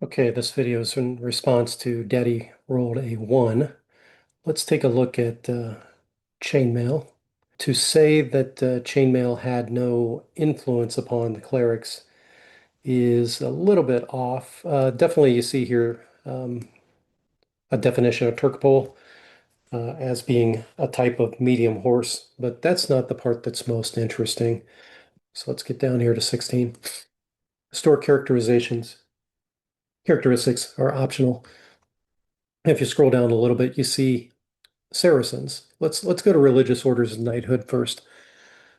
Okay, this video is in response to Daddy rolled a 1. Let's take a look at chainmail. To say that chainmail had no influence upon the clerics is a little bit off. Definitely, you see here a definition of Turkpole as being a type of medium horse, but that's not the part that's most interesting. So let's get down here to 16. Store characteristics are optional. If you scroll down a little bit, you see Saracens. Let's go to religious orders and knighthood first.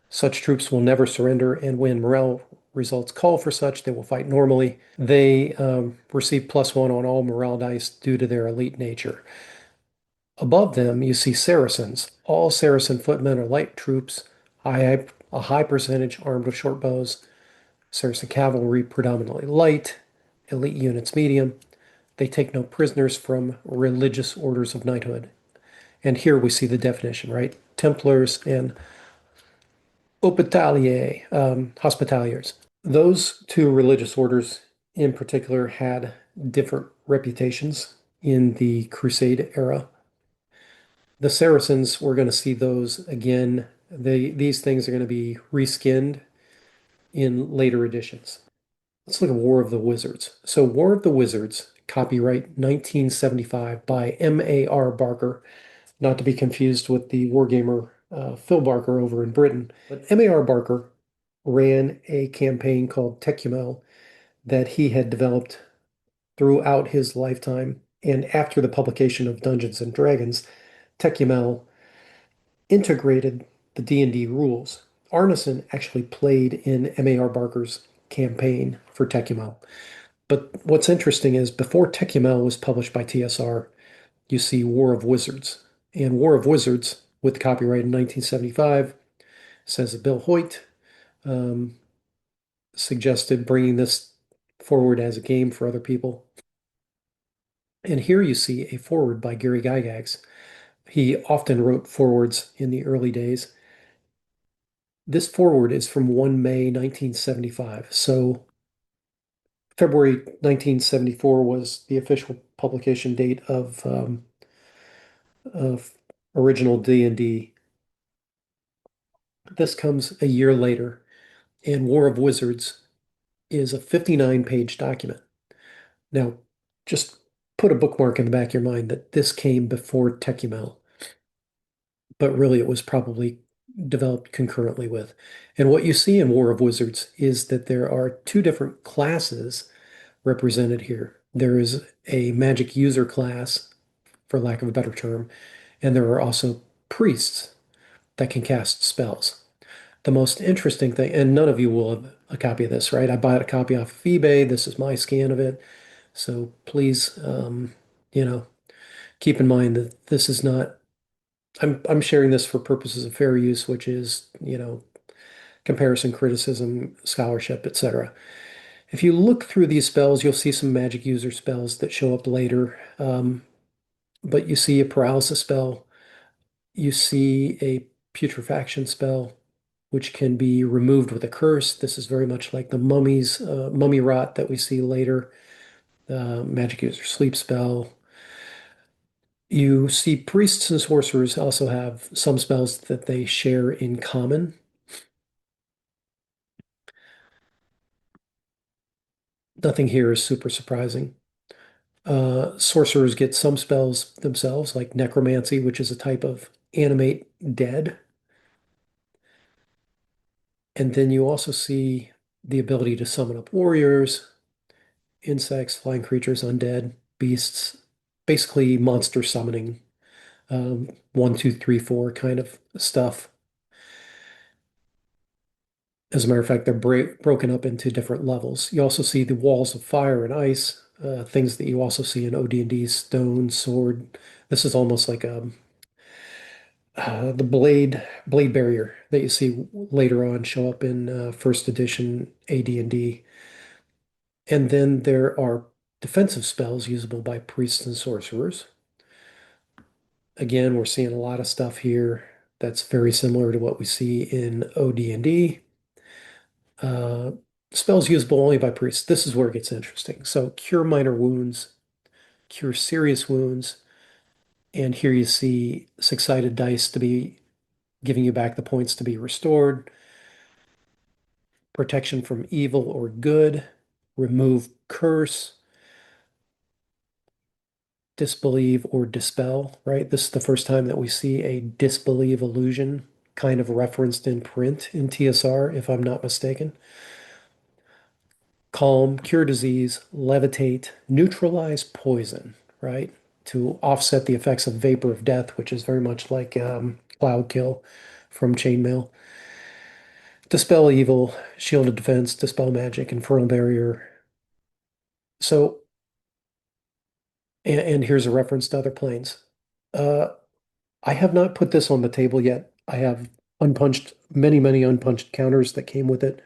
Such troops will never surrender, and when morale results call for such, they will fight normally. They receive +1 on all morale dice due to their elite nature. Above them, you see Saracens. All Saracen footmen are light troops, a high percentage armed with short bows. Saracen cavalry predominantly light, elite units medium. They take no prisoners from religious orders of knighthood. And here we see the definition, right? Templars and Hospitalier, hospitaliers. Those two religious orders in particular had different reputations in the Crusade era. The Saracens, we're going to see those again. These things are going to be reskinned in later editions. Let's look at War of the Wizards. So War of the Wizards, copyright 1975 by M.A.R. Barker, not to be confused with the wargamer Phil Barker over in Britain. But M.A.R. Barker ran a campaign called Tecumel that he had developed throughout his lifetime. And after the publication of Dungeons and Dragons, Tecumel integrated the D&D rules. Arneson actually played in M.A.R. Barker's campaign for Tecumel. But what's interesting is before Tecumel was published by TSR, you see War of Wizards. And War of Wizards, with copyright in 1975, says that Bill Hoyt um, suggested bringing this forward as a game for other people. And here you see a forward by Gary Gygax. He often wrote forwards in the early days. This forward is from 1 May 1975. So February 1974 was the official publication date of original D&D. This comes a year later, and War of Wizards is a 59-page document. Now, just put a bookmark in the back of your mind that this came before Tecumel, but really it was probably developed concurrently with. And what you see in War of Wizards is that there are two different classes represented here. There is a magic user class, for lack of a better term, and there are also priests that can cast spells. The most interesting thing, and none of you will have a copy of this, right? I bought a copy off of eBay. This is my scan of it. So please, you know, keep in mind that this is not, I'm sharing this for purposes of fair use, which is, comparison, criticism, scholarship, etc. If you look through these spells, you'll see some magic user spells that show up later. But you see a paralysis spell, you see a putrefaction spell, which can be removed with a curse. This is very much like the mummy rot that we see later. Magic user sleep spell. You see priests and sorcerers also have some spells that they share in common. Nothing here is super surprising. Sorcerers get some spells themselves, like necromancy, which is a type of animate dead. And then you also see the ability to summon up warriors, insects, flying creatures, undead, beasts, basically monster summoning, one, two, three, four kind of stuff. As a matter of fact, they're broken up into different levels. You also see the walls of fire and ice, things that you also see in OD&D, stone, sword. This is almost like the blade barrier that you see later on show up in first edition AD&D. And then there are defensive spells usable by priests and sorcerers. Again, we're seeing a lot of stuff here that's very similar to what we see in OD&D. Spells usable only by priests. This is where it gets interesting. So cure minor wounds, cure serious wounds, and here you see six-sided dice to be giving you back the points to be restored, protection from evil or good, remove curse, disbelieve or dispel, right? This is the first time that we see a disbelieve illusion kind of referenced in print in TSR, if I'm not mistaken. Calm, cure disease, levitate, neutralize poison, right? To offset the effects of vapor of death, which is very much like Cloud Kill from Chainmail. Dispel evil, shield of defense, dispel magic, infernal barrier. So, and here's a reference to other planes. Uh, I have not put this on the table yet. I have unpunched, many unpunched counters that came with it.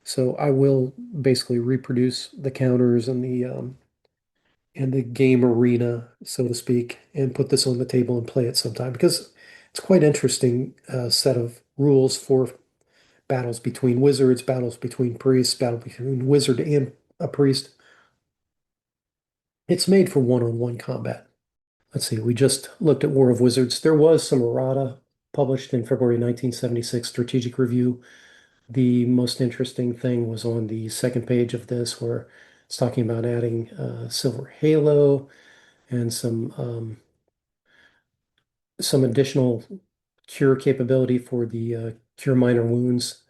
So I will basically reproduce the counters and the game arena, so to speak, and put this on the table and play it sometime because it's quite interesting set of rules for battles between wizards, battles between priests, battle between wizard and a priest. It's made for one-on-one combat. Let's see, we just looked at War of Wizards. There was some errata published in February 1976 Strategic Review. The most interesting thing was on the second page of this, where it's talking about adding Silver Halo and some additional cure capability for the cure minor wounds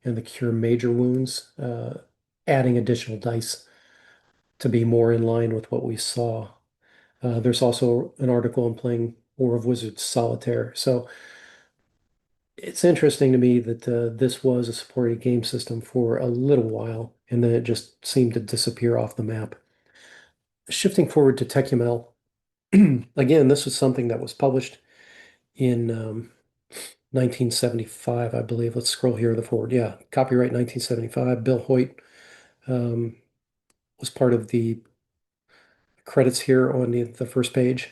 and the cure major wounds, adding additional dice to be more in line with what we saw. There's also an article on playing War of Wizards Solitaire. So it's interesting to me that this was a supported game system for a little while, and then it just seemed to disappear off the map. Shifting forward to Techumel, again, this was something that was published in 1975, I believe. Let's scroll here to the forward. Yeah, copyright 1975. Bill Hoyt um, was part of the credits here on the first page.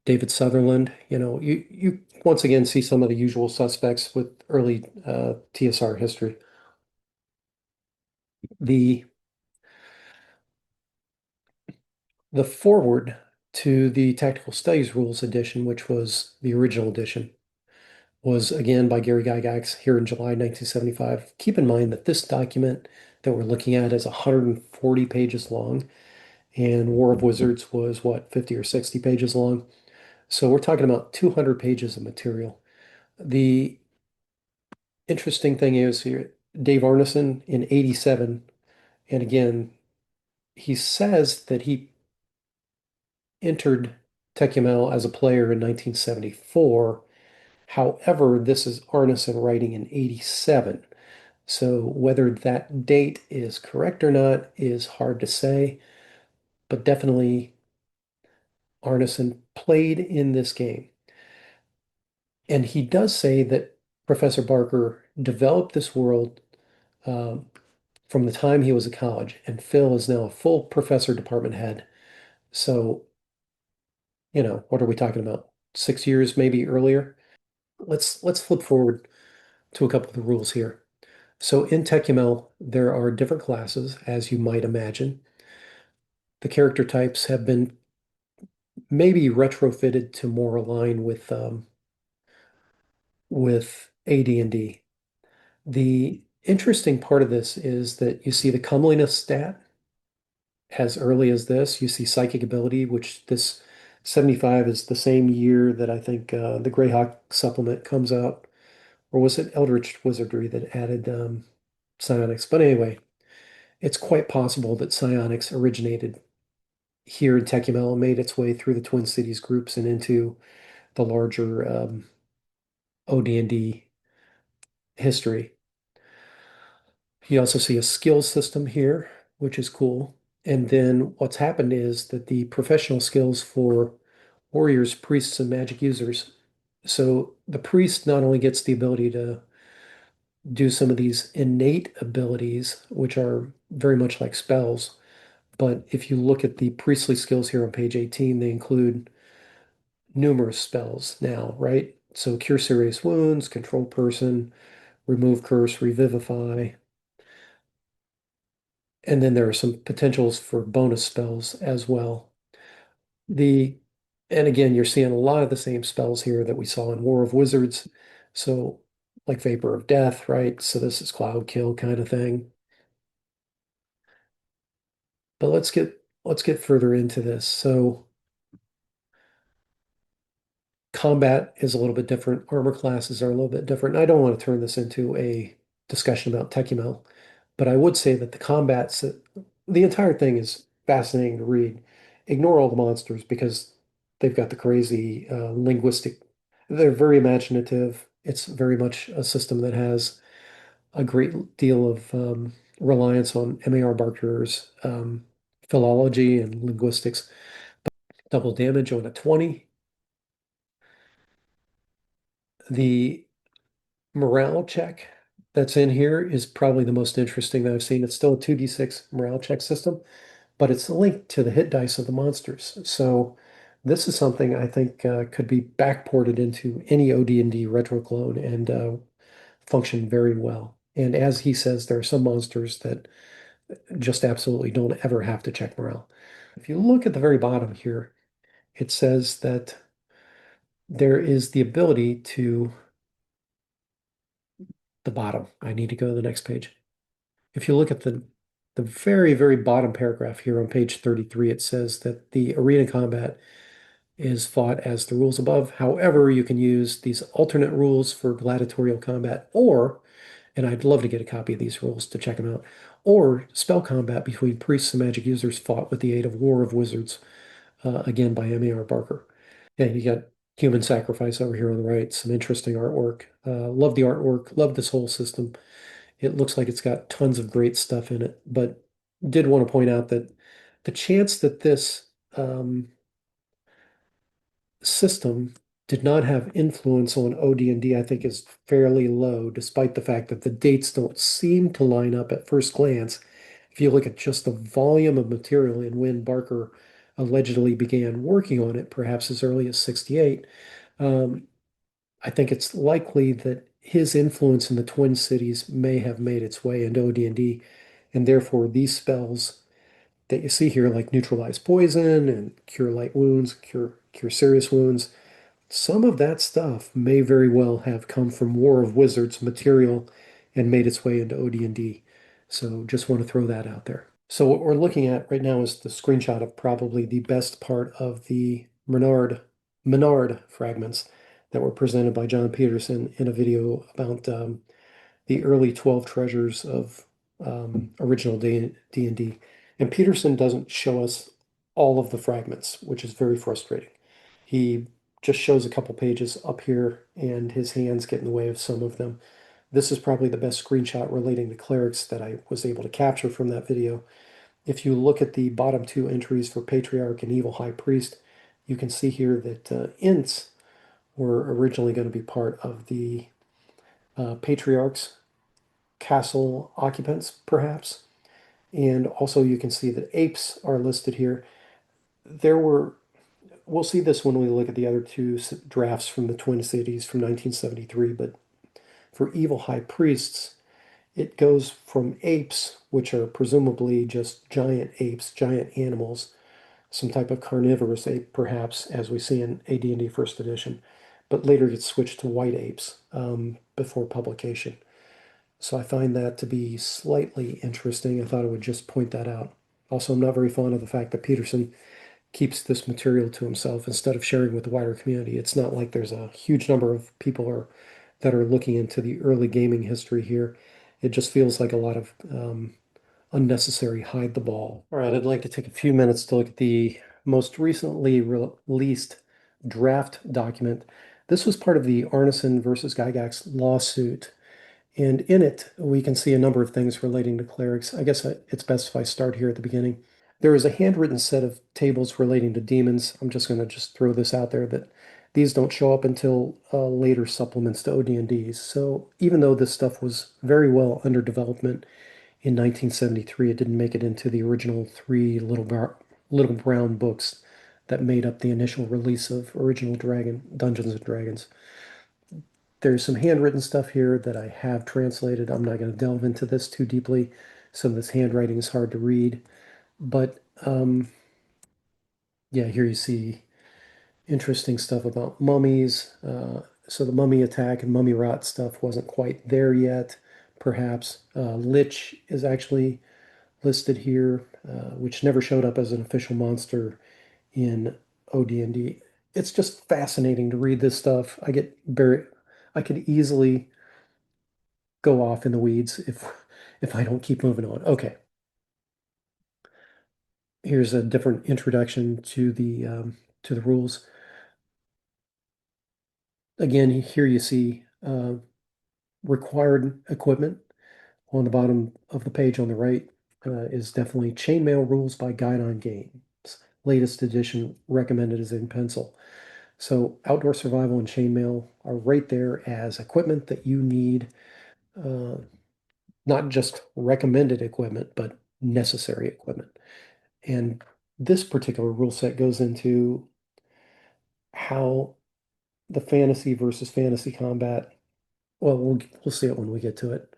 David Sutherland, you once again see some of the usual suspects with early TSR history. The the forward to the Tactical Studies Rules edition, which was the original edition, was again by Gary Gygax here in July 1975. Keep in mind that this document that we're looking at is 140 pages long, and War of Wizards was what, 50 or 60 pages long. So we're talking about 200 pages of material. The interesting thing is here, Dave Arneson in 87, and again, he says that he entered Techumel as a player in 1974. However, this is Arneson writing in 87. So whether that date is correct or not is hard to say, but definitely Arneson played in this game. And he does say that Professor Barker developed this world um, from the time he was at college, and Phil is now a full professor department head. So, what are we talking about? 6 years maybe earlier? Let's flip forward to a couple of the rules here. So in TechML, there are different classes, as you might imagine. The character types have been maybe retrofitted to more align with AD&D. The interesting part of this is that you see the comeliness stat as early as this. You see psychic ability, which this 75 is the same year that I think the Greyhawk supplement comes out. Or was it Eldritch Wizardry that added psionics? But anyway, it's quite possible that psionics originated here in Techumel and made its way through the Twin Cities groups and into the larger OD&D history. You also see a skill system here, which is cool. And then what's happened is that the professional skills for warriors, priests, and magic users. So the priest not only gets the ability to do some of these innate abilities, which are very much like spells, but if you look at the priestly skills here on page 18, they include numerous spells now, right? So cure serious wounds, control person, remove curse, revivify. And then there are some potentials for bonus spells as well. The and again, you're seeing a lot of the same spells here that we saw in War of Wizards. So like Vapor of Death, right? So this is Cloud Kill kind of thing. But let's get further into this. So combat is a little bit different. Armor classes are a little bit different. I don't want to turn this into a discussion about Techimal, but I would say that the entire thing is fascinating to read. Ignore all the monsters because they've got the crazy linguistic. They're very imaginative. It's very much a system that has a great deal of reliance on MAR Barker's philology and linguistics. Double damage on a 20. The morale check that's in here is probably the most interesting that I've seen. It's still a 2d6 morale check system, but it's linked to the hit dice of the monsters. So this is something I think could be backported into any OD&D retro clone and function very well. And as he says, there are some monsters that just absolutely don't ever have to check morale. If you look at the very bottom here, it says that there is the ability to the bottom. I need to go to the next page. If you look at the very, very bottom paragraph here on page 33, it says that the arena combat is fought as the rules above. However, you can use these alternate rules for gladiatorial combat, or, and I'd love to get a copy of these rules to check them out, or spell combat between priests and magic users fought with the aid of War of Wizards, again by M.A.R. Barker. Yeah, you got human sacrifice over here on the right, some interesting artwork. Love the artwork, love this whole system. It looks like it's got tons of great stuff in it, but did want to point out that the chance that this system did not have influence on OD&D, I think is fairly low, despite the fact that the dates don't seem to line up at first glance. If you look at just the volume of material and when Barker allegedly began working on it, perhaps as early as 68, um, I think it's likely that his influence in the Twin Cities may have made its way into OD&D, and therefore these spells that you see here, like neutralize poison and cure light wounds, cure serious wounds, some of that stuff may very well have come from War of Wizards material and made its way into OD&D. So just want to throw that out there. So what we're looking at right now is the screenshot of probably the best part of the Menard fragments that were presented by John Peterson in a video about the early 12 treasures of original D&D. And Peterson doesn't show us all of the fragments, which is very frustrating. He just shows a couple pages up here, and his hands get in the way of some of them. This is probably the best screenshot relating to clerics that I was able to capture from that video. If you look at the bottom two entries for Patriarch and Evil High Priest, you can see here that Ints were originally going to be part of the Patriarch's castle occupants, perhaps. And also you can see that apes are listed here. There were, we'll see this when we look at the other two drafts from the Twin Cities from 1973, but for evil high priests, it goes from apes, which are presumably just giant apes, giant animals, some type of carnivorous ape, perhaps, as we see in AD&D First Edition, but later gets switched to white apes before publication. So I find that to be slightly interesting. I thought I would just point that out. Also, I'm not very fond of the fact that Peterson keeps this material to himself instead of sharing with the wider community. It's not like there's a huge number of that are looking into the early gaming history here. It just feels like a lot of unnecessary hide the ball. All right, I'd like to take a few minutes to look at the most recently released draft document. This was part of the Arneson versus Gygax lawsuit. And in it, we can see a number of things relating to clerics. I guess it's best if I start here at the beginning. There is a handwritten set of tables relating to demons. I'm just going to just throw this out there that these don't show up until later supplements to OD&Ds. So even though this stuff was very well under development in 1973, it didn't make it into the original three little brown books that made up the initial release of original Dungeons and Dragons. There's some handwritten stuff here that I have translated. I'm not going to delve into this too deeply. Some of this handwriting is hard to read, but yeah, here you see interesting stuff about mummies. So the mummy attack and mummy rot stuff wasn't quite there yet, perhaps. Lich is actually listed here, which never showed up as an official monster in OD&D. It's just fascinating to read this stuff. I could easily go off in the weeds if I don't keep moving on. Okay, here's a different introduction to the rules. Again, here you see required equipment on the bottom of the page on the right is definitely Chainmail Rules by Guide on Games. Latest edition recommended is in pencil. So outdoor survival and chainmail are right there as equipment that you need, uh, not just recommended equipment, but necessary equipment. And this particular rule set goes into how the fantasy versus fantasy combat, well, we'll see it when we get to it.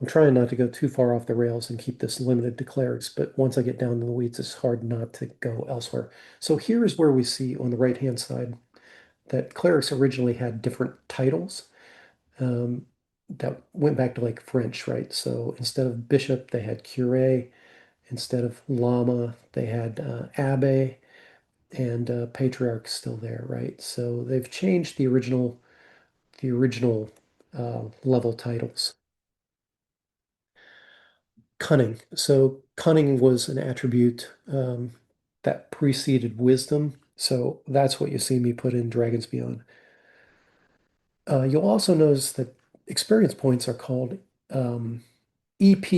I'm trying not to go too far off the rails and keep this limited to clerics, but once I get down to the weeds, it's hard not to go elsewhere. So here is where we see on the right-hand side that clerics originally had different titles um, that went back to like French, right? So instead of bishop, they had cure. Instead of lama, they had abbe, and patriarch still there, right? So they've changed the original level titles. Cunning. So cunning was an attribute that preceded wisdom. So that's what you see me put in Dragons Beyond. You'll also notice that experience points are called EP,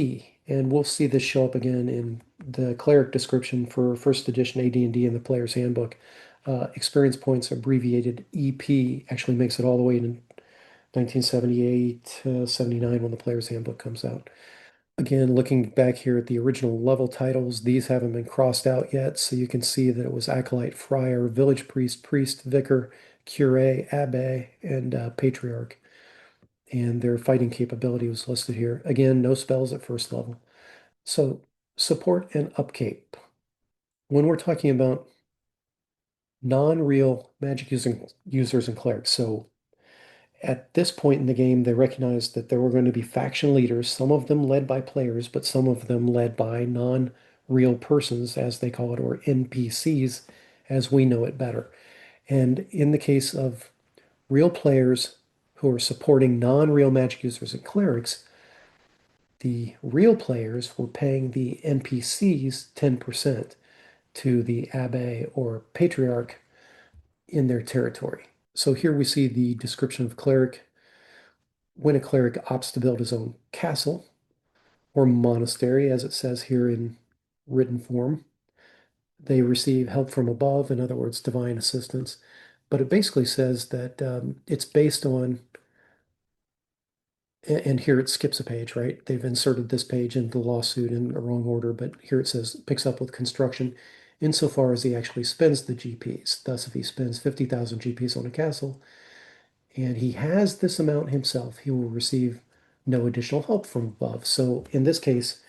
and we'll see this show up again in the cleric description for first edition AD&D in the player's handbook. Experience points abbreviated EP actually makes it all the way to 1978, 79 when the player's handbook comes out. Again, looking back here at the original level titles, these haven't been crossed out yet, so you can see that it was acolyte, friar, village priest, priest, vicar, cure, abbe, and patriarch. And their fighting capability was listed here. Again, no spells at first level. So support and upkeep. When we're talking about non-real magic users and clerics, so at this point in the game, they recognized that there were going to be faction leaders, some of them led by players, but some of them led by non-real persons, as they call it, or NPCs, as we know it better. And in the case of real players who are supporting non-real magic users and clerics, the real players were paying the NPCs 10% to the abbe or patriarch in their territory. So here we see the description of cleric. When a cleric opts to build his own castle or monastery, as it says here in written form, they receive help from above, in other words, divine assistance. But it basically says that it's based on, and here it skips a page, right? They've inserted this page into the lawsuit in the wrong order, but here it says picks up with construction insofar as he actually spends the GPs. Thus, if he spends 50,000 GPs on a castle and he has this amount himself, he will receive no additional help from above. So in this case,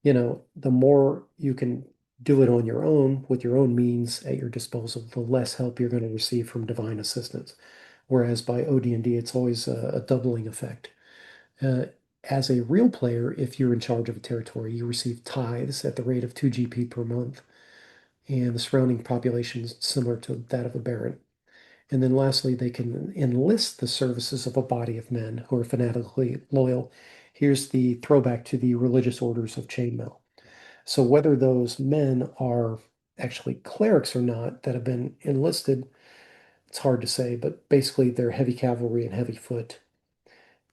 the more you can do it on your own with your own means at your disposal, the less help you're going to receive from divine assistance. Whereas by OD&D, it's always a doubling effect. Uh, as a real player, if you're in charge of a territory, you receive tithes at the rate of 2 GP per month, and the surrounding population is similar to that of a baron. And then lastly, they can enlist the services of a body of men who are fanatically loyal. Here's the throwback to the religious orders of chainmail. So whether those men are actually clerics or not that have been enlisted, it's hard to say, but basically they're heavy cavalry and heavy foot.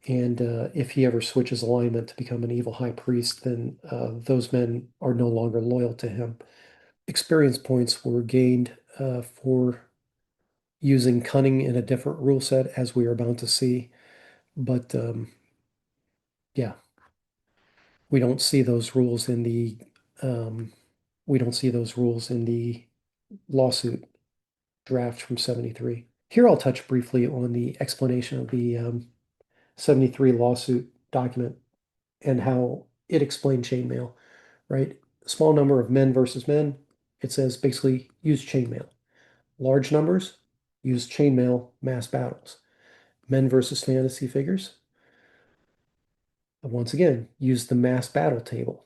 And if he ever switches alignment to become an evil high priest, then those men are no longer loyal to him. Experience points were gained for using cunning in a different rule set, as we are about to see. But yeah, we don't see those rules in the um, we don't see those rules in the lawsuit draft from 73. Here I'll touch briefly on the explanation of the 73 lawsuit document and how it explained chainmail, right? Small number of men versus men, it says basically use chainmail. Large numbers, use chainmail mass battles. Men versus fantasy figures, once again, use the mass battle table.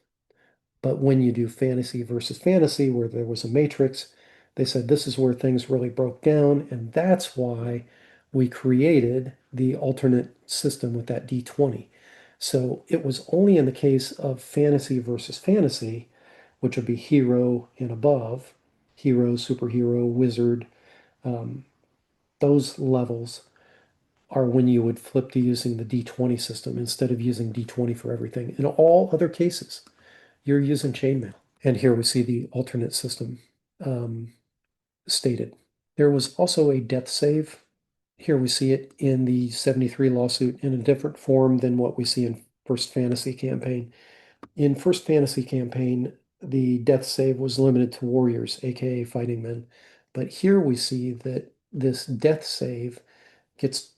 But when you do fantasy versus fantasy, where there was a matrix, they said this is where things really broke down. And that's why we created the alternate system with that D20. So it was only in the case of fantasy versus fantasy, which would be hero and above, hero, superhero, wizard, um, those levels are when you would flip to using the D20 system instead of using D20 for everything. In all other cases, you're using chainmail. And here we see the alternate system um, stated. There was also a death save. Here we see it in the 73 lawsuit in a different form than what we see in First Fantasy Campaign. In First Fantasy Campaign, the death save was limited to warriors, aka fighting men. But here we see that this death save gets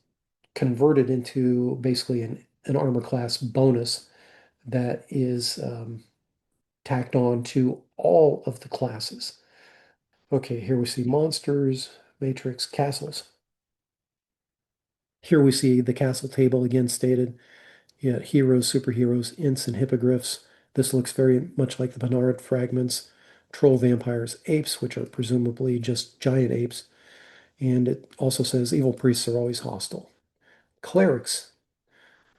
converted into basically an armor class bonus that is tacked on to all of the classes. Okay, here we see monsters, matrix, castles. Here we see the castle table again stated. Yeah, heroes, superheroes, ints, and hippogriffs. This looks very much like the Bernard fragments. Troll vampires, apes, which are presumably just giant apes. And it also says evil priests are always hostile. Clerics,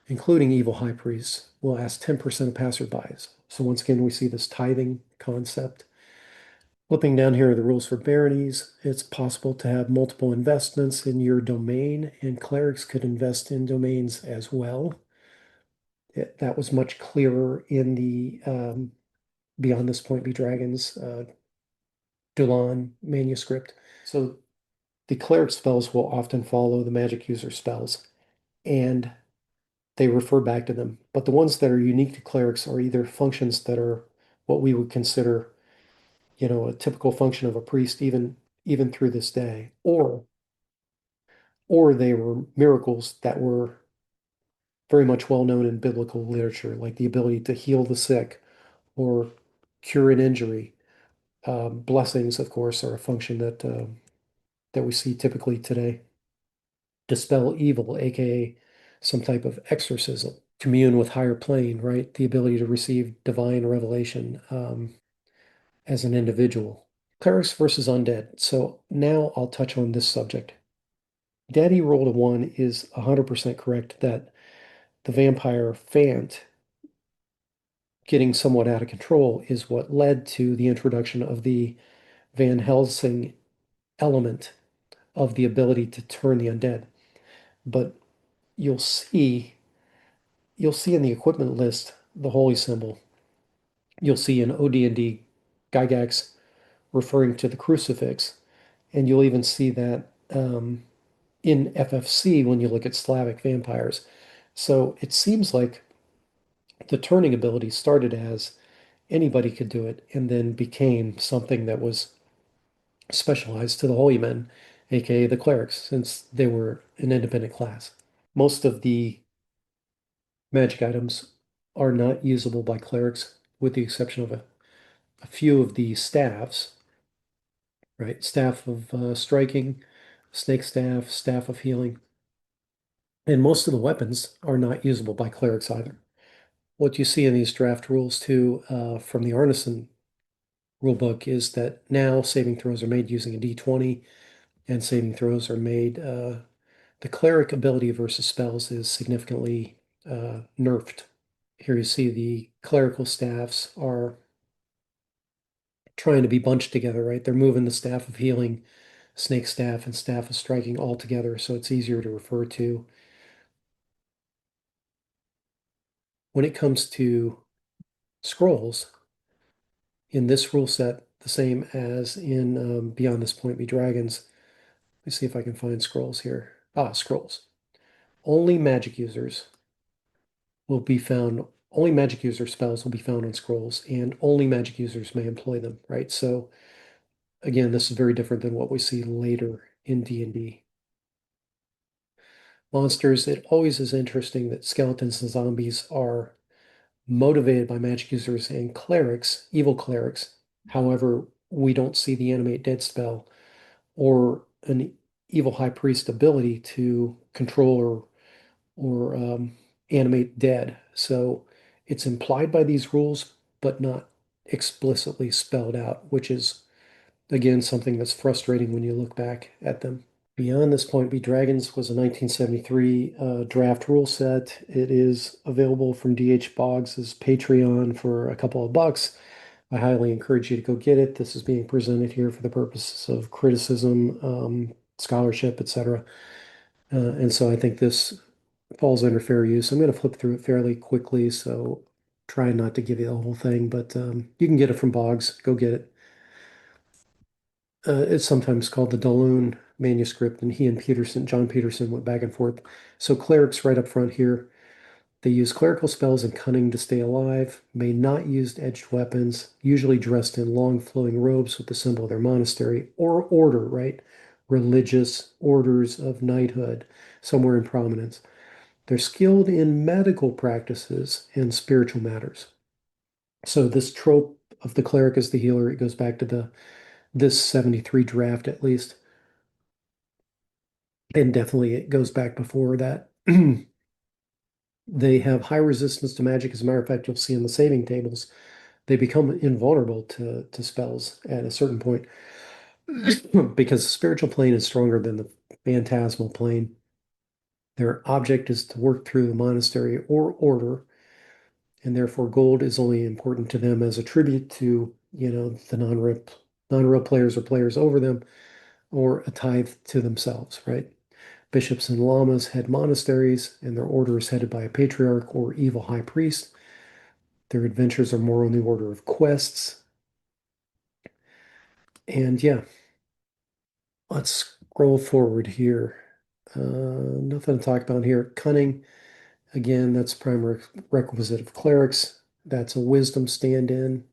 including evil high priests, will ask 10% of passerbys. So once again, we see this tithing concept. Flipping down here are the rules for baronies. It's possible to have multiple investments in your domain, and clerics could invest in domains as well. That was much clearer in the Beyond This Point Be Dragons Dulan manuscript. So the cleric spells will often follow the magic user spells, and they refer back to them. But the ones that are unique to clerics are either functions that are what we would consider, a typical function of a priest, even through this day, or they were miracles that were very much well known in biblical literature, like the ability to heal the sick or cure an injury. Blessings, of course, are a function that we see typically today. Dispel evil, aka some type of exorcism. Commune with higher plane, right? The ability to receive divine revelation as an individual. Clerics versus undead. So now I'll touch on this subject. Daddy rolled a one is 100% correct that the vampire Fant getting somewhat out of control is what led to the introduction of the Van Helsing element of the ability to turn the undead. But you'll see you'll see in the equipment list the holy symbol. You'll see in OD&D Gygax referring to the crucifix, and you'll even see that in FFC when you look at Slavic vampires. So it seems like the turning ability started as anybody could do it and then became something that was specialized to the holy men, aka the clerics, since they were an independent class. Most of the magic items are not usable by clerics, with the exception of a few of the staffs, right? Staff of striking, snake staff, staff of healing. And most of the weapons are not usable by clerics either. What you see in these draft rules too from the Arneson rulebook is that now saving throws are made using a D20 and saving throws are made. The cleric ability versus spells is significantly nerfed. Here you see the clerical staffs are trying to be bunched together, right? They're moving the staff of healing, snake staff, and staff of striking all together, so it's easier to refer to. When it comes to scrolls, in this rule set, the same as in Beyond This Point Be Dragons. Let me see if I can find scrolls here. Ah, scrolls. Only magic users will be found, only magic user spells will be found on scrolls, and only magic users may employ them, right? So again, this is very different than what we see later in D&D. Monsters, it always is interesting that skeletons and zombies are motivated by magic users and clerics, evil clerics. However, we don't see the animate dead spell or an evil high priest ability to control or animate dead. So it's implied by these rules, but not explicitly spelled out, which is again something that's frustrating when you look back at them. Beyond This Point Be Dragons was a 1973 draft rule set. It is available from DH Boggs' Patreon for a couple of bucks. I highly encourage you to go get it. This is being presented here for the purposes of criticism, scholarship, etc. And so I think this falls under fair use. I'm going to flip through it fairly quickly, so try not to give you the whole thing, but you can get it from Boggs. Go get it. It's sometimes called the Daloon manuscript, and he and John Peterson, went back and forth. So clerics right up front here. They use clerical spells and cunning to stay alive, may not use edged weapons, usually dressed in long flowing robes with the symbol of their monastery or order, right? Religious orders of knighthood, somewhere in prominence. They're skilled in medical practices and spiritual matters. So this trope of the cleric as the healer, it goes back to this 73 draft at least. And definitely it goes back before that. They have high resistance to magic. As a matter of fact, you'll see in the saving tables, they become invulnerable to spells at a certain point because the spiritual plane is stronger than the phantasmal plane. Their object is to work through the monastery or order, and therefore gold is only important to them as a tribute to, the non-real players or players over them, or a tithe to themselves, right? Bishops and lamas head monasteries, and their order is headed by a patriarch or evil high priest. Their adventures are more on the order of quests. And yeah, let's scroll forward here. Nothing to talk about here. Cunning, again, that's primary requisite of clerics. That's a wisdom stand-in.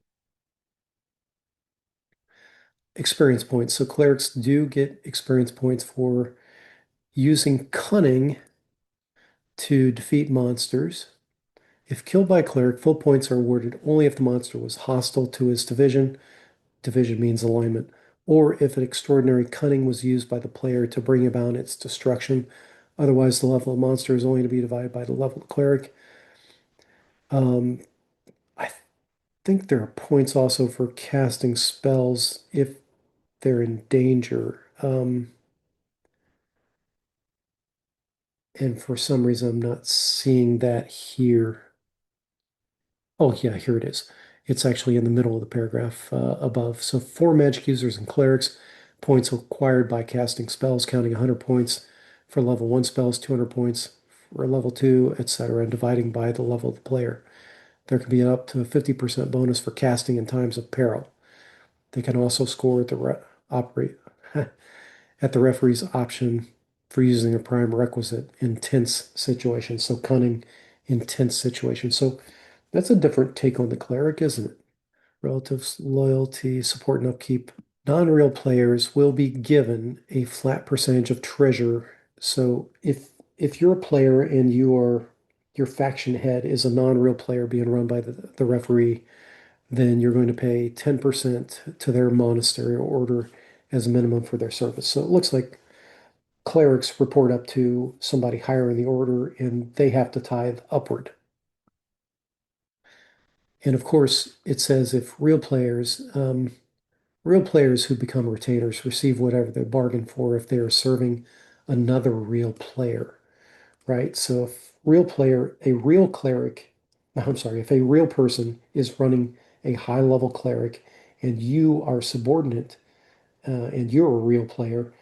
Experience points. So clerics do get experience points for using cunning to defeat monsters. If killed by a cleric, full points are awarded only if the monster was hostile to his division. Division means alignment. Or if an extraordinary cunning was used by the player to bring about its destruction. Otherwise, the level of monster is only to be divided by the level of cleric. Um, I think there are points also for casting spells if they're in danger. And for some reason, I'm not seeing that here. Oh, yeah, here it is. It's actually in the middle of the paragraph above. So for magic users and clerics, points acquired by casting spells, counting 100 points for level 1 spells, 200 points for level 2, etc., and dividing by the level of the player. There can be up to a 50% bonus for casting in times of peril. They can also score at operate at the referee's option for using a prime requisite in tense situations. So cunning in tense situations. So that's a different take on the cleric, isn't it? Relatives, loyalty, support, and upkeep. Non-real players will be given a flat percentage of treasure. So if you're a player and your faction head is a non-real player being run by the referee, then you're going to pay 10% to their monastery or order as a minimum for their service. So it looks like clerics report up to somebody higher in the order and they have to tithe upward. And of course, it says if real players who become retainers receive whatever they bargain for if they are serving another real player, right? So if a real cleric, I'm sorry, if a real person is running a high level cleric and you are subordinate and you're a real player,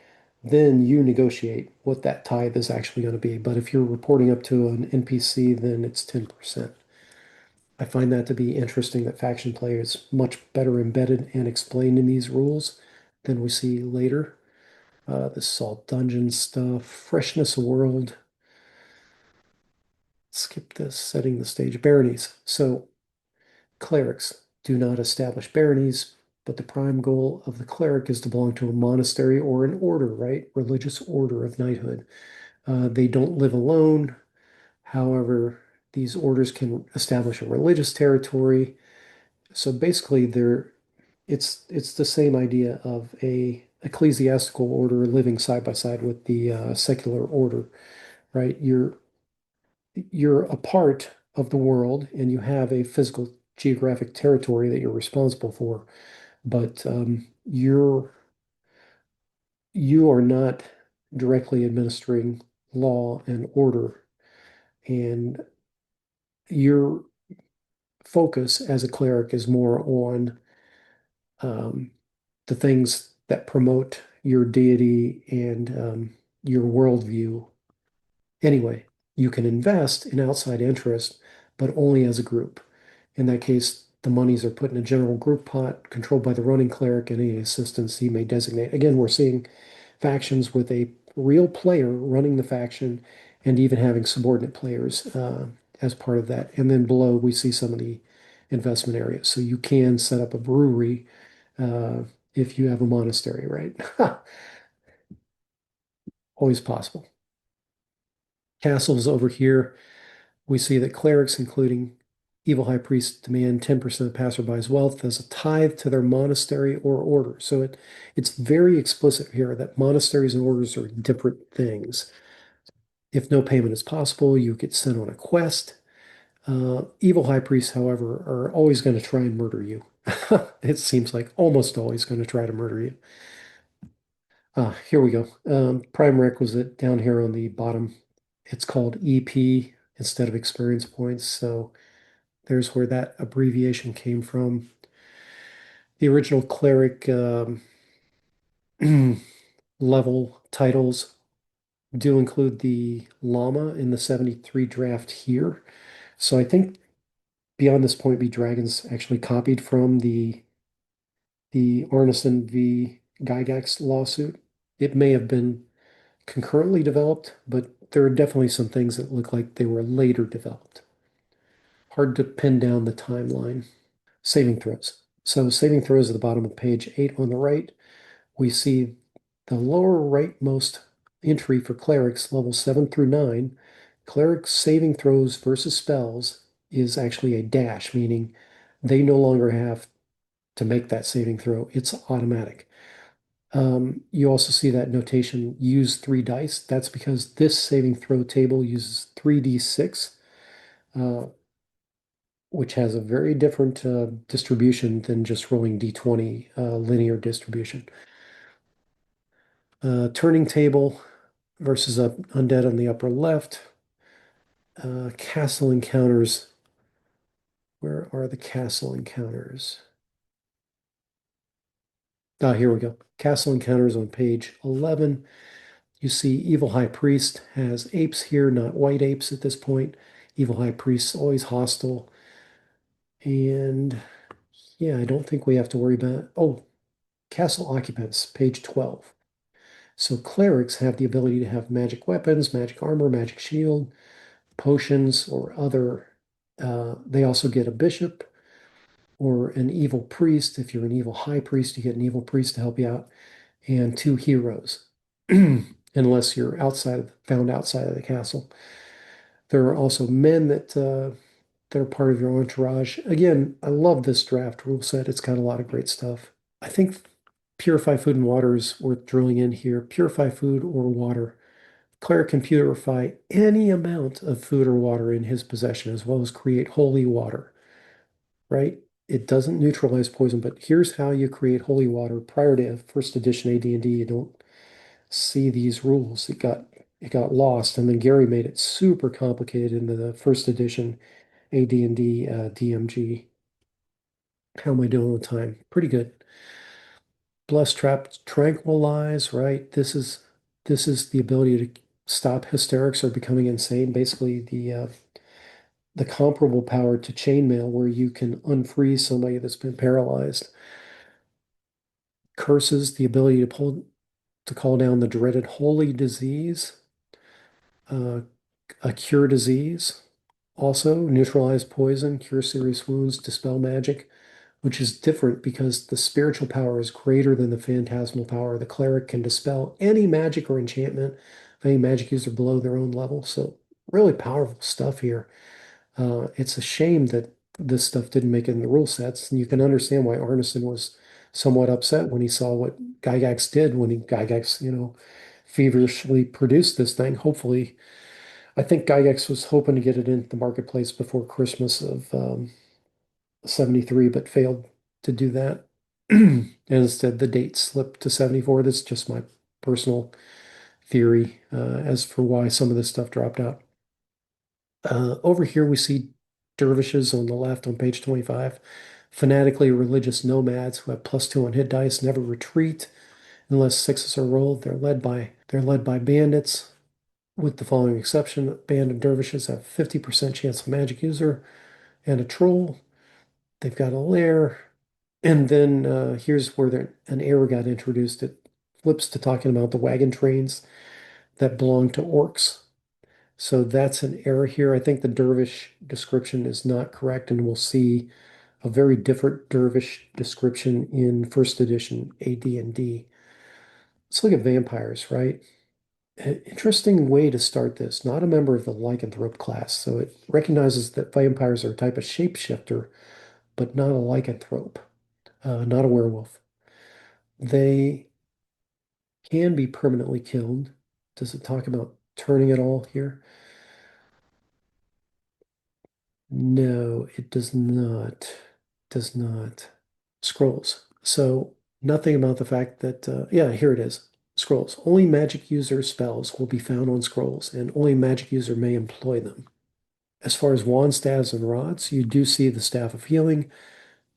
then you negotiate what that tithe is actually going to be. But if you're reporting up to an NPC, then it's 10%. I find that to be interesting that faction play is much better embedded and explained in these rules than we see later. This is all dungeon stuff, freshness of world. Skip this, setting the stage. Baronies. So clerics do not establish baronies, but the prime goal of the cleric is to belong to a monastery or an order, right? Religious order of knighthood. They don't live alone. However, These orders can establish a religious territory. So basically, it's the same idea of a ecclesiastical order living side by side with the secular order, right? You're a part of the world and you have a physical geographic territory that you're responsible for, but you are not directly administering law and order, and your focus as a cleric is more on um, the things that promote your deity and your worldview. Anyway, you can invest in outside interest, but only as a group. In that case, the monies are put in a general group pot controlled by the running cleric and any assistants he may designate. Again, we're seeing factions with a real player running the faction and even having subordinate players as part of that. And then below, we see some of the investment areas. So you can set up a brewery uh, if you have a monastery, right? Always possible. Castles over here, we see that clerics, including evil high priests, demand 10% of passerby's wealth as a tithe to their monastery or order. So it's very explicit here that monasteries and orders are different things. If no payment is possible, you get sent on a quest. Evil high priests, however, are always going to try and murder you. It seems like almost always going to try to murder you. Here we go. Prime requisite down here on the bottom. It's called EP instead of experience points. So there's where that abbreviation came from. The original cleric level titles do include the llama in the 73 draft here. So I think beyond this point, be dragons actually copied from the Arneson v. Gygax lawsuit. It may have been concurrently developed, but there are definitely some things that look like they were later developed. Hard to pin down the timeline. Saving throws. So saving throws at the bottom of page 8 on the right, we see the lower rightmost entry for clerics, level 7 through 9. Clerics saving throws versus spells is actually a dash, meaning they no longer have to make that saving throw. It's automatic. You also see that notation, use 3 dice. That's because this saving throw table uses 3d6, uh, which has a very different distribution than just rolling d20 linear distribution. Turning table versus undead on the upper left. Castle encounters. Where are the castle encounters? Ah, here we go. Castle encounters on page 11. You see Evil High Priest has apes here, not white apes at this point. Evil High Priest's always hostile. And yeah, I don't think we have to worry about. Oh, Castle Occupants, page 12. So clerics have the ability to have magic weapons, magic armor, magic shield, potions, or other. They also get a bishop or an evil priest. If you're an evil high priest, you get an evil priest to help you out, and 2 heroes, unless you're found outside of the castle. There are also men that are part of your entourage. Again, I love this draft rule set. It's got a lot of great stuff. I think purify food and water is worth drilling in here. Purify food or water. Cleric can purify any amount of food or water in his possession, as well as create holy water, right? It doesn't neutralize poison, but here's how you create holy water. Prior to first edition AD&D, you don't see these rules. It got lost, and then Gary made it super complicated into the first edition AD&D DMG. How am I doing with time? Pretty good. Bless, trap, tranquilize, right? This is the ability to stop hysterics or becoming insane. Basically, the comparable power to chainmail, where you can unfreeze somebody that's been paralyzed. Curses, the ability to call down the dreaded holy disease, uh, a cure disease. Also, neutralize poison, cure serious wounds, dispel magic, which is different because the spiritual power is greater than the phantasmal power. The cleric can dispel any magic or enchantment of any magic user below their own level. So really powerful stuff here. It's a shame that this stuff didn't make it in the rule sets, and you can understand why Arneson was somewhat upset when he saw what Gygax did when Gygax, feverishly produced this thing. Hopefully, I think Gygax was hoping to get it into the marketplace before Christmas of 73, but failed to do that. And instead, the date slipped to 74. That's just my personal theory as for why some of this stuff dropped out. Over here, we see dervishes on the left on page 25. Fanatically religious nomads who have +2 on hit dice never retreat unless sixes are rolled. They're led by bandits, with the following exception: a band of dervishes have 50% chance of magic user and a troll. They've got a lair. And then here's where an error got introduced. It flips to talking about the wagon trains that belong to orcs. So that's an error here. I think the dervish description is not correct, and we'll see a very different dervish description in first edition AD&D. Let's look at vampires, right? Interesting way to start this. Not a member of the lycanthrope class, so it recognizes that vampires are a type of shapeshifter, but not a lycanthrope, not a werewolf. They can be permanently killed. Does it talk about turning at all here? No, it does not. Does not. Scrolls. So nothing about the fact that, yeah, here it is. Scrolls. Only magic user spells will be found on scrolls, and only magic user may employ them. As far as wand staves and rods, you do see the staff of healing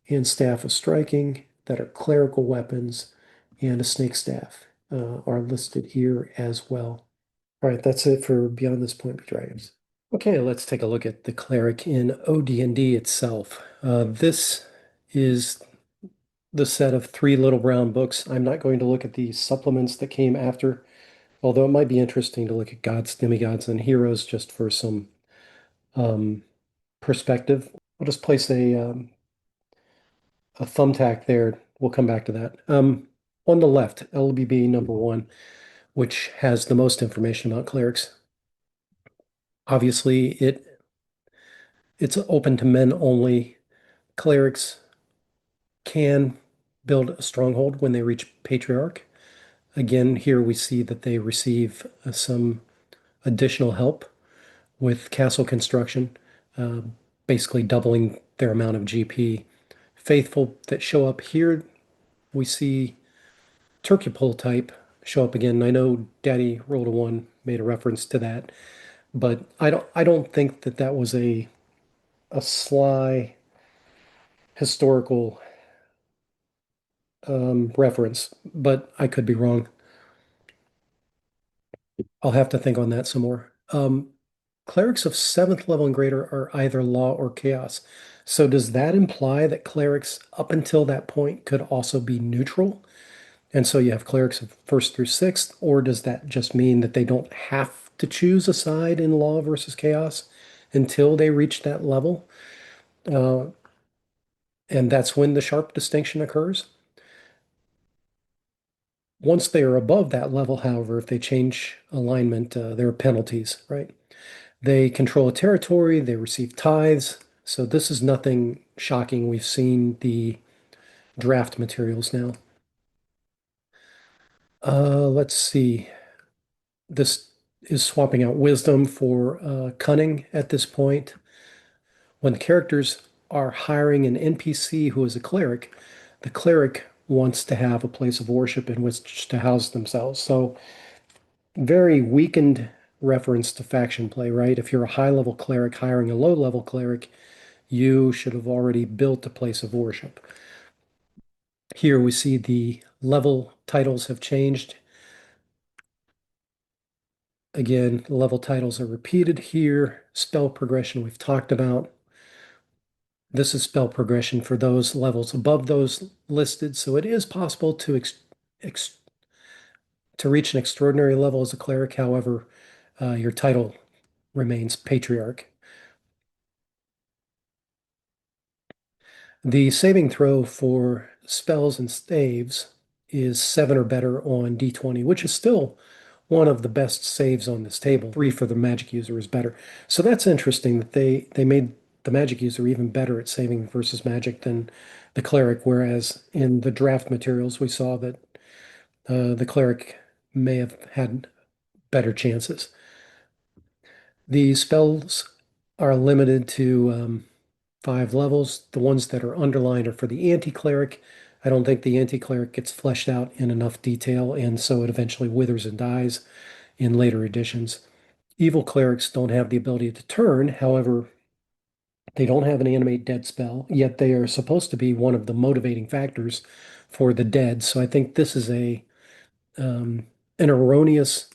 and staff of striking that are clerical weapons, and a snake staff are listed here as well. All right, that's it for Beyond This Point with Dragons. Okay, let's take a look at the Cleric in OD&D itself. This is the set of three little brown books. I'm not going to look at the supplements that came after, although it might be interesting to look at gods, demigods, and heroes just for some um, perspective. I'll just place a thumbtack there. We'll come back to that. On the left, LBB number one, which has the most information about clerics. Obviously, it's open to men only. Clerics can build a stronghold when they reach Patriarch. Again, here we see that they receive some additional help with castle construction, uh, basically doubling their amount of GP. Faithful that show up here, we see Turcupole type show up again. I know Daddy Rolled a One made a reference to that, but I don't think that that was a sly historical reference, but I could be wrong. I'll have to think on that some more. Clerics of seventh level and greater are either law or chaos. So does that imply that clerics up until that point could also be neutral? And so you have clerics of first through sixth, or does that just mean that they don't have to choose a side in law versus chaos until they reach that level? Uh, and that's when the sharp distinction occurs. Once they are above that level, however, if they change alignment, there are penalties, right? They control a territory, they receive tithes. So this is nothing shocking. We've seen the draft materials now. Let's see. This is swapping out wisdom for cunning at this point. When the characters are hiring an NPC who is a cleric, the cleric wants to have a place of worship in which to house themselves. So very weakened reference to faction play, right? If you're a high-level cleric hiring a low-level cleric, you should have already built a place of worship. Here we see the level titles have changed. Again, level titles are repeated here. Spell progression we've talked about. This is spell progression for those levels above those listed. So it is possible to reach an extraordinary level as a cleric. However, your title remains Patriarch. The saving throw for spells and staves is 7 or better on D20, which is still one of the best saves on this table. Three for the magic user is better. So that's interesting that they made the magic user even better at saving versus magic than the cleric, whereas in the draft materials we saw that the cleric may have had better chances. The spells are limited to 5 levels. The ones that are underlined are for the anti-cleric. I don't think the anti-cleric gets fleshed out in enough detail, and so it eventually withers and dies in later editions. Evil clerics don't have the ability to turn. However, they don't have an animate dead spell, yet they are supposed to be one of the motivating factors for the dead. So I think this is a an erroneous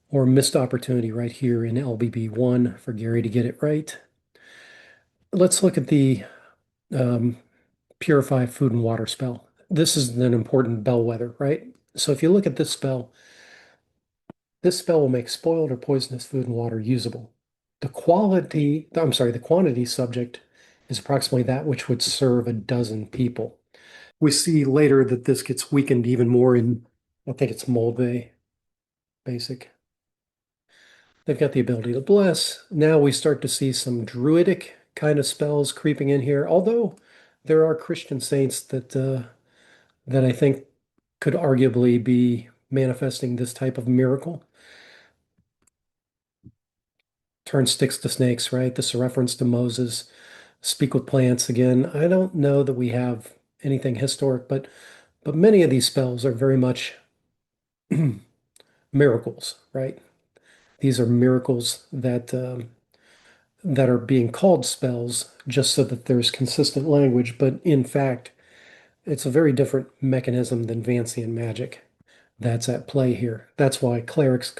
or missed opportunity right here in LBB1 for Gary to get it right. Let's look at the um, Purify Food and Water spell. This is an important bellwether, right? So if you look at this spell will make spoiled or poisonous food and water usable. The quantity subject is approximately that which would serve a dozen people. We see later that this gets weakened even more in, I think it's Moldvay basic. They've got the ability to bless. Now we start to see some druidic kind of spells creeping in here, although there are Christian saints that I think could arguably be manifesting this type of miracle. Turn sticks to snakes, right? This is a reference to Moses. Speak with plants again. I don't know that we have anything historic, but many of these spells are very much miracles, right? These are miracles that are being called spells just so that there's consistent language, but in fact, it's a very different mechanism than Vancian magic that's at play here. That's why clerics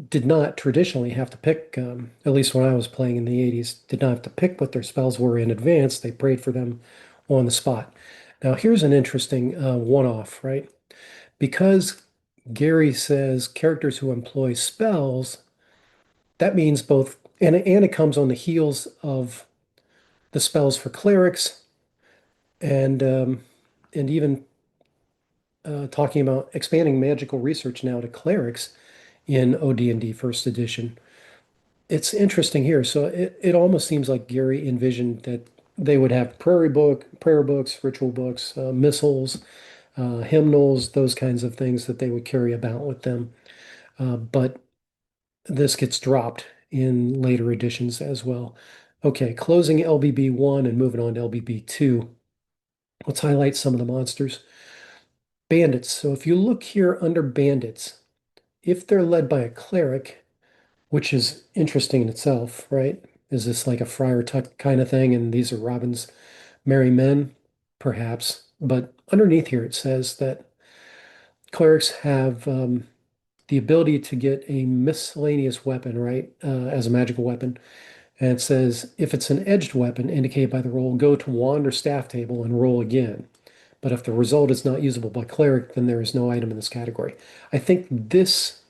did not traditionally have to pick, at least when I was playing in the 80s, did not have to pick what their spells were in advance. They prayed for them on the spot. Now, here's an interesting one-off, right? Because Gary says characters who employ spells, that means both, and it comes on the heels of the spells for clerics and even talking about expanding magical research now to clerics in OD&D first edition. It's interesting here. So it almost seems like Gary envisioned that they would have prayer books, ritual books, missals, hymnals, those kinds of things that they would carry about with them. But this gets dropped in later editions as well. Okay, closing LBB 1 and moving on to LBB 2. Let's highlight some of the monsters. Bandits. So if you look here under bandits, if they're led by a cleric, which is interesting in itself, right? Is this like a Friar Tuck kind of thing? And these are Robin's merry men? Perhaps. But underneath here, it says that clerics have the ability to get a miscellaneous weapon, right? As a magical weapon. And it says if it's an edged weapon indicated by the roll, go to wand or staff table and roll again. But if the result is not usable by cleric, then there is no item in this category. I think this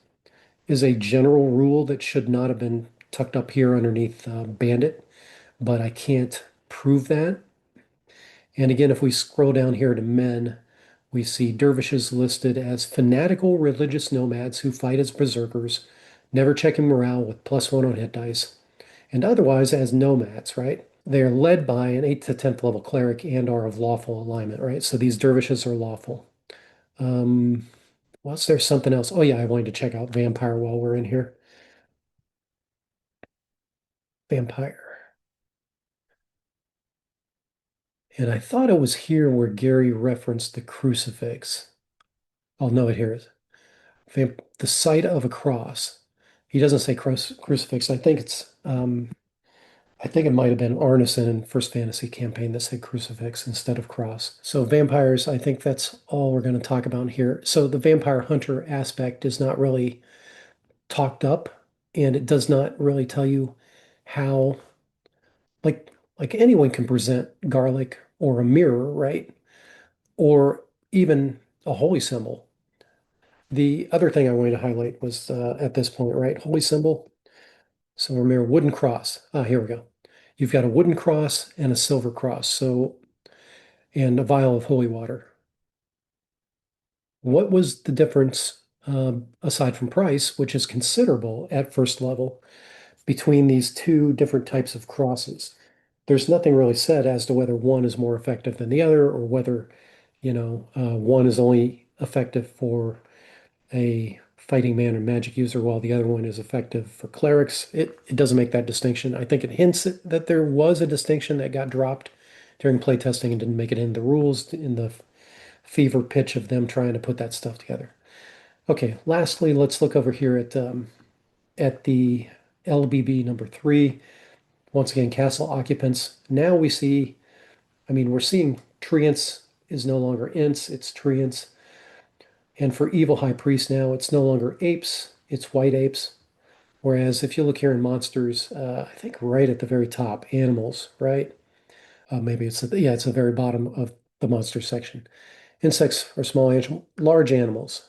is a general rule that should not have been tucked up here underneath bandit, but I can't prove that. And again, if we scroll down here to men, we see dervishes listed as fanatical religious nomads who fight as berserkers, never checking morale with +1 on hit dice, and otherwise as nomads, right? They are led by an 8th to 10th level cleric and are of lawful alignment, right? So these dervishes are lawful. Was there something else? Oh yeah, I wanted to check out vampire while we're in here. Vampire. And I thought it was here where Gary referenced the crucifix. Oh no, it here is. The sight of a cross. He doesn't say crucifix. I think it might have been Arneson in First Fantasy campaign that said crucifix instead of cross. So vampires, I think that's all we're going to talk about here. So the vampire hunter aspect is not really talked up, and it does not really tell you how, like anyone can present garlic or a mirror, right? Or even a holy symbol. The other thing I wanted to highlight was at this point, right? Holy symbol. So remember, wooden cross. Ah, here we go. You've got a wooden cross and a silver cross. So, and a vial of holy water. What was the difference aside from price, which is considerable at first level, between these two different types of crosses. There's nothing really said as to whether one is more effective than the other or whether, one is only effective for a fighting man or magic user while the other one is effective for clerics. It doesn't make that distinction. I think it hints that there was a distinction that got dropped during playtesting and didn't make it in the rules in the fever pitch of them trying to put that stuff together. Okay, lastly, let's look over here at the LBB number three. Once again, castle occupants. Now we see, I mean, we're seeing treants is no longer ints, it's treants. And for evil high priest now, it's no longer apes, it's white apes. Whereas if you look here in monsters, I think right at the very top, animals, right? Maybe it's yeah, it's the very bottom of the monster section. Insects are small, large animals.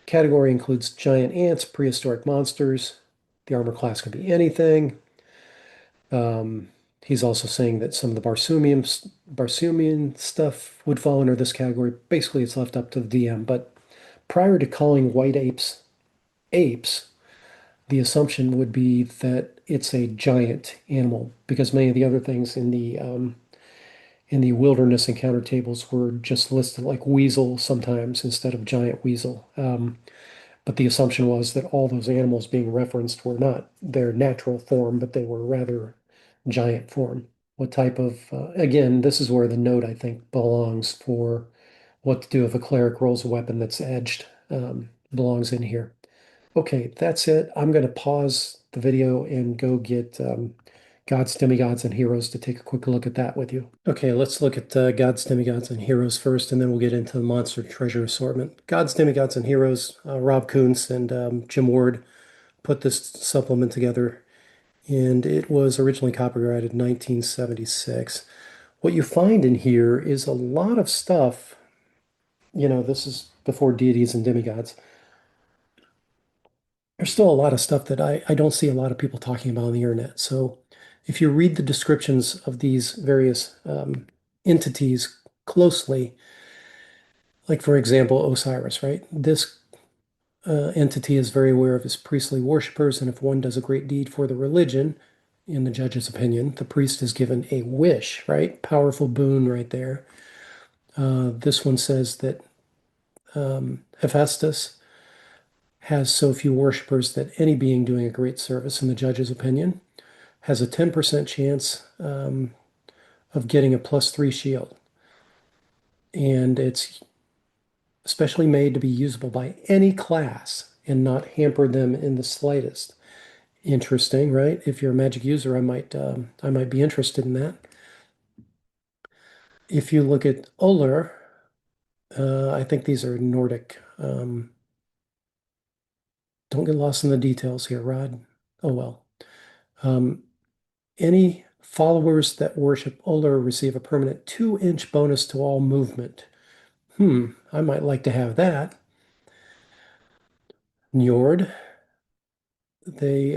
Category includes giant ants, prehistoric monsters. The armor class can be anything. Um, he's also saying that some of the Barsoomian stuff would fall under this category. Basically, it's left up to the DM. But prior to calling white apes apes, the assumption would be that it's a giant animal because many of the other things in the wilderness encounter tables were just listed like weasel sometimes instead of giant weasel. But the assumption was that all those animals being referenced were not their natural form, but they were rather giant form. What type of, again, this is where the note I think belongs for what to do if a cleric rolls a weapon that's edged, belongs in here. Okay, that's it. I'm going to pause the video and go get Gods, Demigods, and Heroes to take a quick look at that with you. Okay, let's look at Gods, Demigods, and Heroes first, and then we'll get into the Monster Treasure Assortment. Gods, Demigods, and Heroes, Rob Kuntz and Jim Ward put this supplement together, and it was originally copyrighted in 1976. What you find in here is a lot of stuff, this is before deities and demigods. There's still a lot of stuff that I don't see a lot of people talking about on the internet. So if you read the descriptions of these various entities closely, like for example, Osiris, right? This entity is very aware of his priestly worshippers, and if one does a great deed for the religion, in the judge's opinion, the priest is given a wish, right? Powerful boon right there. This one says that Hephaestus has so few worshippers that any being doing a great service, in the judge's opinion, has a 10% chance of getting a +3 shield. And it's especially made to be usable by any class and not hamper them in the slightest. Interesting, right? If you're a magic user, I might be interested in that. If you look at Uller, I think these are Nordic. Don't get lost in the details here, Rod. Oh well. Um, Any followers that worship Uller receive a permanent 2-inch bonus to all movement. I might like to have that. Njord, they,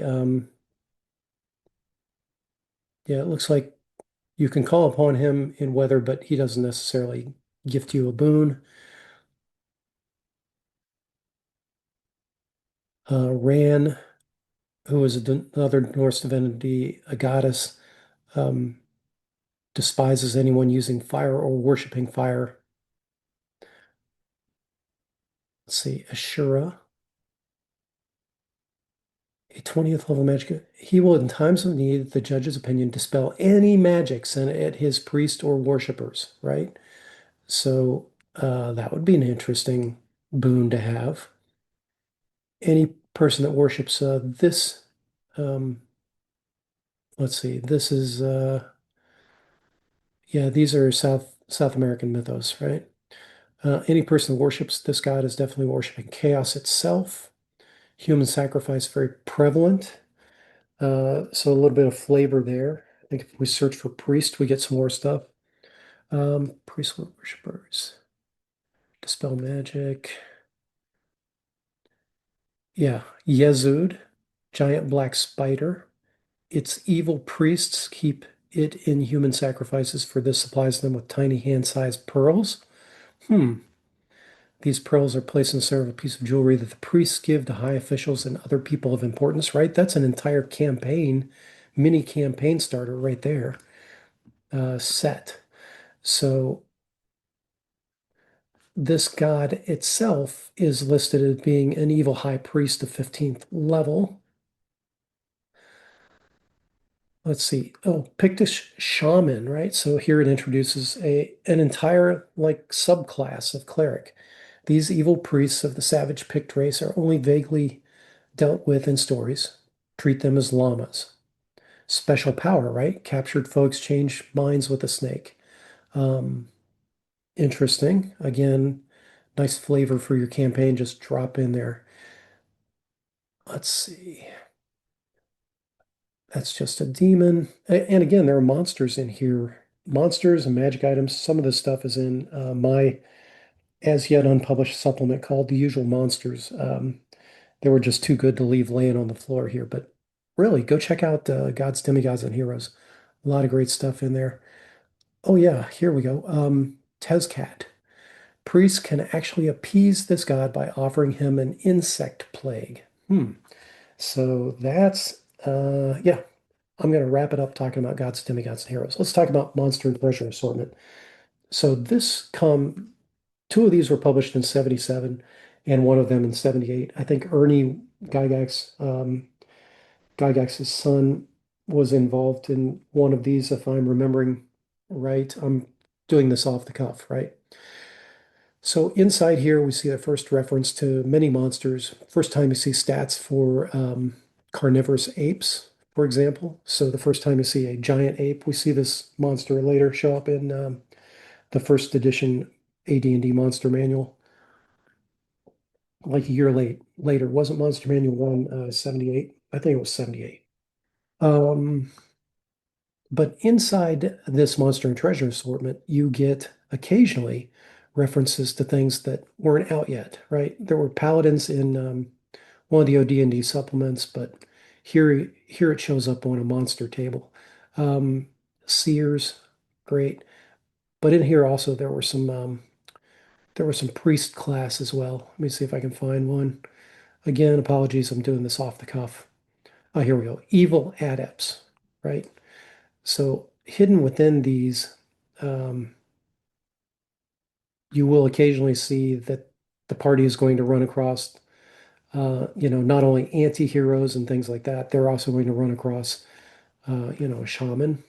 yeah, it looks like you can call upon him in weather, but he doesn't necessarily gift you a boon. Ran, who is another Norse divinity, a goddess, um, despises anyone using fire or worshiping fire. Let's see, Ashura, a 20th level magic. He will, in times of need, the judge's opinion, dispel any magic sent at his priest or worshippers, right? So that would be an interesting boon to have. Any person that worships this, um, let's see, this is, yeah, these are South American mythos, right? Any person that worships this god is definitely worshiping chaos itself. Human sacrifice very prevalent. So a little bit of flavor there. I think if we search for priest, we get some more stuff. Priest worshippers, dispel magic. Yeah, Yezud, giant black spider. Its evil priests keep it in human sacrifices, for this supplies them with tiny hand-sized pearls. Hmm. These pearls are placed in the center of a piece of jewelry that the priests give to high officials and other people of importance, right? That's an entire campaign, mini campaign starter right there, set. So this god itself is listed as being an evil high priest of 15th level. Let's see. Oh, Pictish shaman, right? So here it introduces an entire like subclass of cleric. These evil priests of the savage Pict race are only vaguely dealt with in stories. Treat them as llamas. Special power, right? Captured folks change minds with a snake. Um, Interesting. Again, nice flavor for your campaign. Just drop in there. Let's see. That's just a demon. And again, there are monsters in here. Monsters and magic items. Some of this stuff is in my as yet unpublished supplement called The Usual Monsters. They were just too good to leave laying on the floor here. But really, go check out Gods, Demigods, and Heroes. A lot of great stuff in there. Oh, yeah, here we go. Tezcat. Priests can actually appease this god by offering him an insect plague. So that's, yeah, I'm going to wrap it up talking about gods, demigods, and heroes. Let's talk about monster and treasure assortment. So two of these were published in 77 and one of them in 78. I think Ernie Gygax's son was involved in one of these, if I'm remembering right. I'm doing this off the cuff, right? So inside here, we see the first reference to many monsters. First time you see stats for carnivorous apes, for example. So the first time you see a giant ape, we see this monster later show up in the first edition AD&D Monster Manual, like a year later. Wasn't Monster Manual 1 78? I think it was 78. Um, But inside this monster and treasure assortment, you get occasionally references to things that weren't out yet, right? There were paladins in one of the OD&D supplements, but here it shows up on a monster table. Um, Seers, great. But in here also there were some priest class as well. Let me see if I can find one. Again, apologies, I'm doing this off the cuff. Oh, here we go. Evil adepts, right? So hidden within these, um, you will occasionally see that the party is going to run across, not only anti-heroes and things like that, they're also going to run across, a shaman.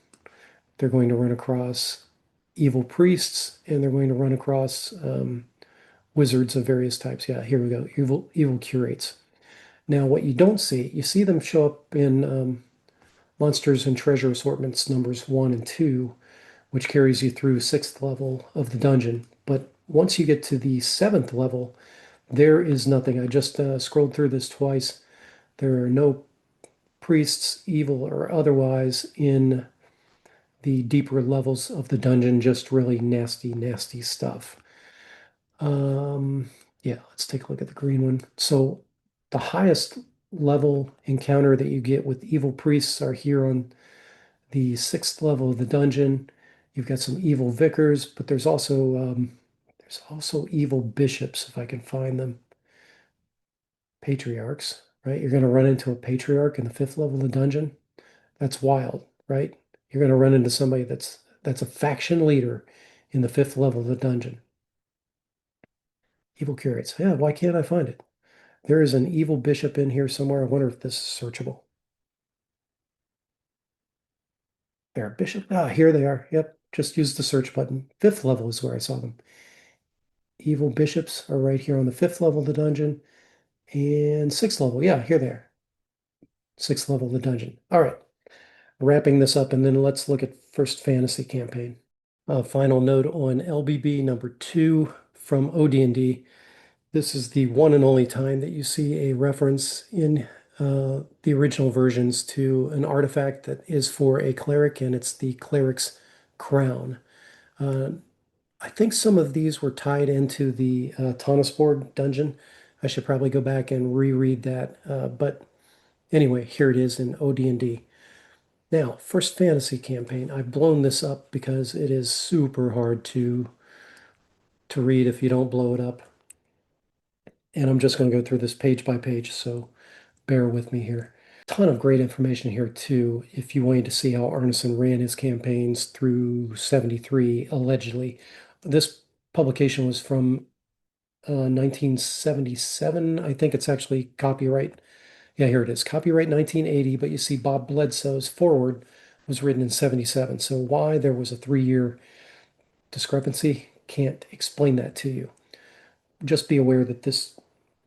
They're going to run across evil priests, and they're going to run across wizards of various types. Yeah, here we go. Evil curates. Now, what you don't see, you see them show up in Monsters and Treasure Assortments numbers 1 and 2, which carries you through sixth level of the dungeon. But once you get to the seventh level, there is nothing. I just scrolled through this twice. There are no priests, evil or otherwise, in the deeper levels of the dungeon, just really nasty, nasty stuff. Yeah, let's take a look at the green one. So the highest level encounter that you get with evil priests are here on the sixth level of the dungeon. You've got some evil vicars, but there's also evil bishops if I can find them. Patriarchs, right? You're going to run into a patriarch in the fifth level of the dungeon. That's wild, right? You're going to run into somebody that's a faction leader in the fifth level of the dungeon. Evil curates. Yeah, why can't I find it? There is an evil bishop in here somewhere. I wonder if this is searchable. There, bishop. Ah, here they are. Yep, just use the search button. Fifth level is where I saw them. Evil bishops are right here on the fifth level of the dungeon. And sixth level, yeah, here they are. Sixth level of the dungeon. All right, wrapping this up, and then let's look at First Fantasy campaign. Final note on LBB number 2 from OD&D. This is the one and only time that you see a reference in the original versions to an artifact that is for a cleric, and it's the cleric's crown. Uh, I think some of these were tied into the Tonisporg dungeon. I should probably go back and reread that. But anyway, here it is in OD&D. Now, First Fantasy campaign. I've blown this up because it is super hard to read if you don't blow it up. and I'm just going to go through this page by page, so bear with me here. Ton of great information here too, if you wanted to see how Arneson ran his campaigns through 73, allegedly. This publication was from 1977. I think it's actually copyright. Yeah, here it is. Copyright 1980, but you see Bob Bledsoe's foreword was written in 77. So why there was a 3-year discrepancy, can't explain that to you. Just be aware that this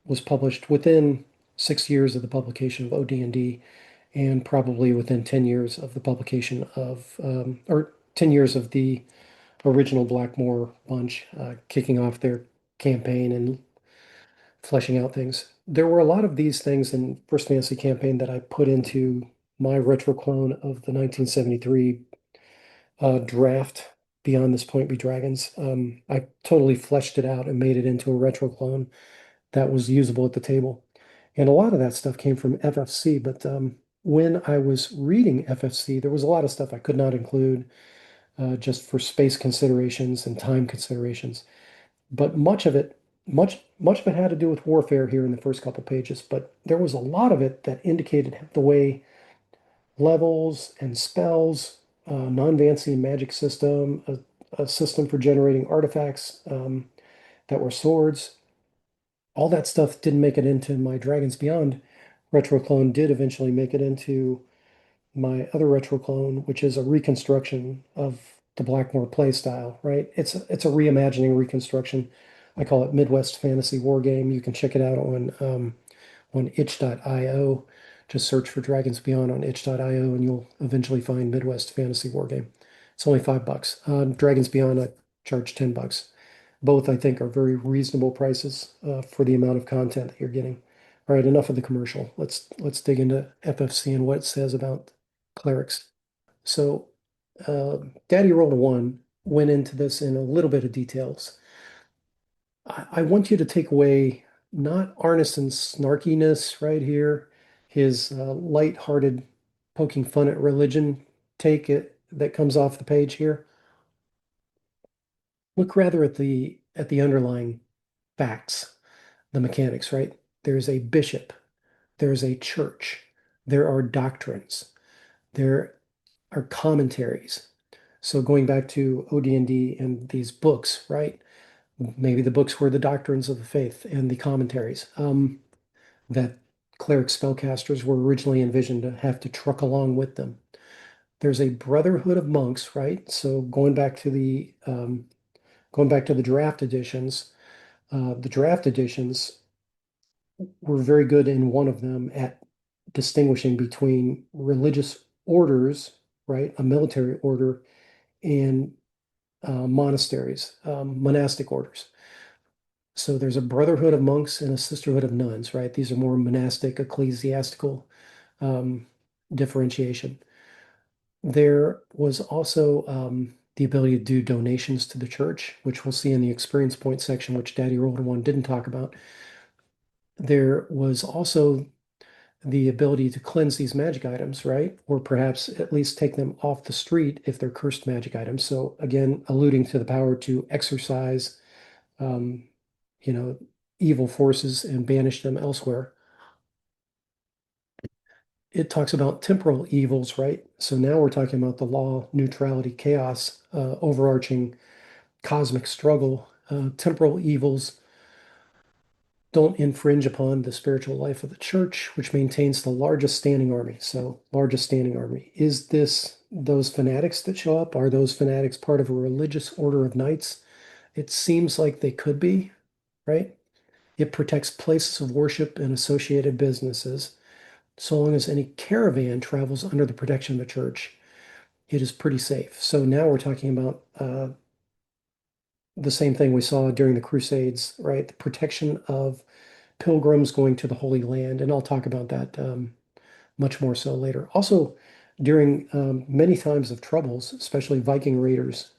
was published within 6 years of the publication of OD&D and probably within 10 years of the publication of, or 10 years of the original Blackmore bunch kicking off their campaign and fleshing out things. There were a lot of these things in First Fantasy campaign that I put into my retro clone of the 1973 draft Beyond This Point Be Dragons. I totally fleshed it out and made it into a retro clone that was usable at the table. And a lot of that stuff came from FFC, but when I was reading FFC, there was a lot of stuff I could not include just for space considerations and time considerations. But much of it had to do with warfare here in the first couple pages, but there was a lot of it that indicated the way levels and spells, non-Vancian magic system, a system for generating artifacts that were swords. All that stuff didn't make it into my Dragons Beyond retro clone, did eventually make it into my other retro clone, which is a reconstruction of the Blackmore play style, right? It's a reimagining reconstruction. I call it Midwest Fantasy War Game. You can check it out on itch.io. Just search for Dragons Beyond on itch.io and you'll eventually find Midwest Fantasy War Game. It's only $5. Dragons Beyond, I charge $10. Both, I think, are very reasonable prices for the amount of content that you're getting. All right, enough of the commercial. Let's dig into FFC and what it says about clerics. So, uh, Daddy Roll 1 went into this in a little bit of details. I want you to take away not Arneson's snarkiness right here, his light-hearted poking fun at religion take it that comes off the page here. Look rather at the underlying facts, the mechanics, right? There's a bishop, there's a church, there are doctrines, there are commentaries. So going back to OD&D and these books, right? Maybe the books were the doctrines of the faith and the commentaries that cleric spellcasters were originally envisioned to have to truck along with them. There's a brotherhood of monks, right? So going back to the draft editions were very good in one of them at distinguishing between religious orders, right? A military order and monasteries, monastic orders. So there's a brotherhood of monks and a sisterhood of nuns, right? These are more monastic, ecclesiastical um, differentiation. There was also the ability to do donations to the church, which we'll see in the experience point section, which Daddy Rolled One didn't talk about. There was also the ability to cleanse these magic items, right? Or perhaps at least take them off the street if they're cursed magic items. So again, alluding to the power to exorcise, um, you know, evil forces and banish them elsewhere. It talks about temporal evils, right? So now we're talking about the law, neutrality, chaos, overarching cosmic struggle. Temporal evils don't infringe upon the spiritual life of the church, which maintains the largest standing army. So, largest standing army. Is this those fanatics that show up? Are those fanatics part of a religious order of knights? It seems like they could be, right? It protects places of worship and associated businesses. So long as any caravan travels under the protection of the church, it is pretty safe. So now we're talking about the same thing we saw during the Crusades, right? The protection of pilgrims going to the Holy Land, and I'll talk about that much more so later. Also, during many times of troubles, especially Viking raiders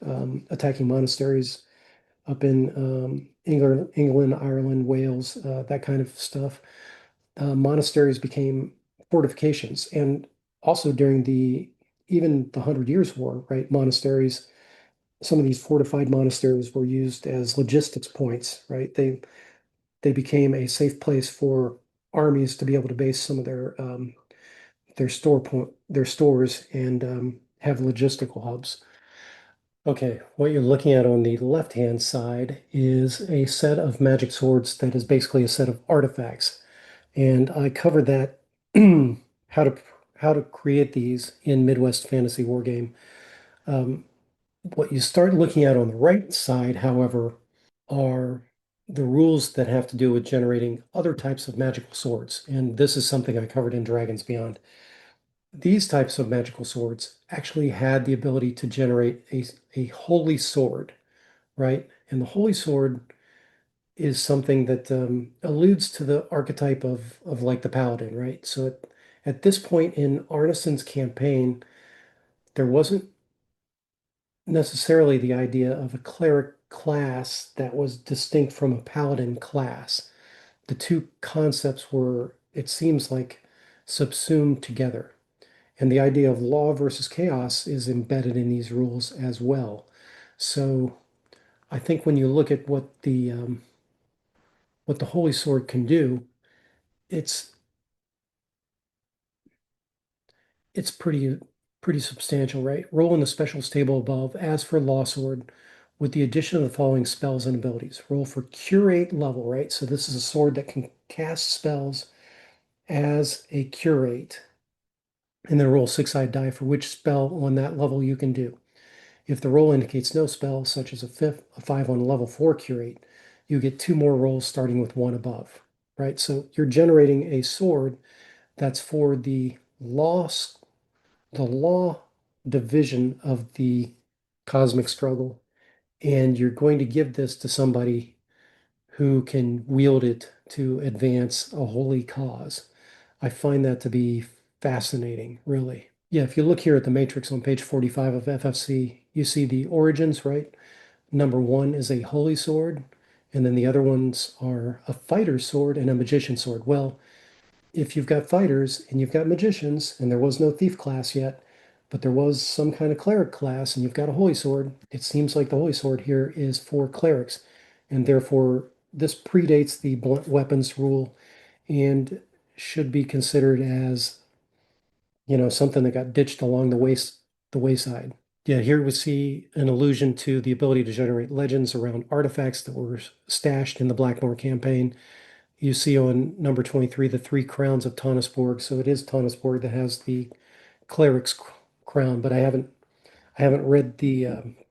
attacking monasteries up in England, Ireland, Wales, that kind of stuff, monasteries became fortifications. And also during even the Hundred Years' War, right? Monasteries, some of these fortified monasteries were used as logistics points, right? they became a safe place for armies to be able to base some of their stores and have logistical hubs. Okay, what you're looking at on the left-hand side is a set of magic swords that is basically a set of artifacts. And I covered that how to how to create these in Midwest Fantasy Wargame. Um, what you start looking at on the right side, however, are the rules that have to do with generating other types of magical swords. And this is something I covered in Dragons Beyond. These types of magical swords actually had the ability to generate a holy sword, right? And the holy sword is something that alludes to the archetype of like the paladin, right? So at this point in Arneson's campaign, there wasn't necessarily the idea of a cleric class that was distinct from a paladin class. The two concepts were, it seems like, subsumed together. And the idea of law versus chaos is embedded in these rules as well. So I think when you look at what the Holy Sword can do, it's it's pretty substantial, right? Roll in the specials table above. As for Law Sword, with the addition of the following spells and abilities. Roll for curate level, right? So this is a sword that can cast spells as a curate, and then roll six-sided die for which spell on that level you can do. If the roll indicates no spell, such as a 5 on level 4 curate, you get two more rolls starting with one above, right? So you're generating a sword that's for the law division of the cosmic struggle, and you're going to give this to somebody who can wield it to advance a holy cause. I find that to be fascinating, really. Yeah, if you look here at the matrix on page 45 of FFC, you see the origins, right? Number one is a holy sword, and then the other ones are a fighter's sword and a magician's sword. Well, if you've got fighters and you've got magicians, and there was no thief class yet, but there was some kind of cleric class, and you've got a holy sword, it seems like the holy sword here is for clerics, and therefore this predates the blunt weapons rule and should be considered as, something that got ditched along the wayside. Yeah, here we see an allusion to the ability to generate legends around artifacts that were stashed in the Blackmore campaign. You see on number 23 the three crowns of Tonisborg. So it is Tonisborg that has the cleric's crown, but I haven't read the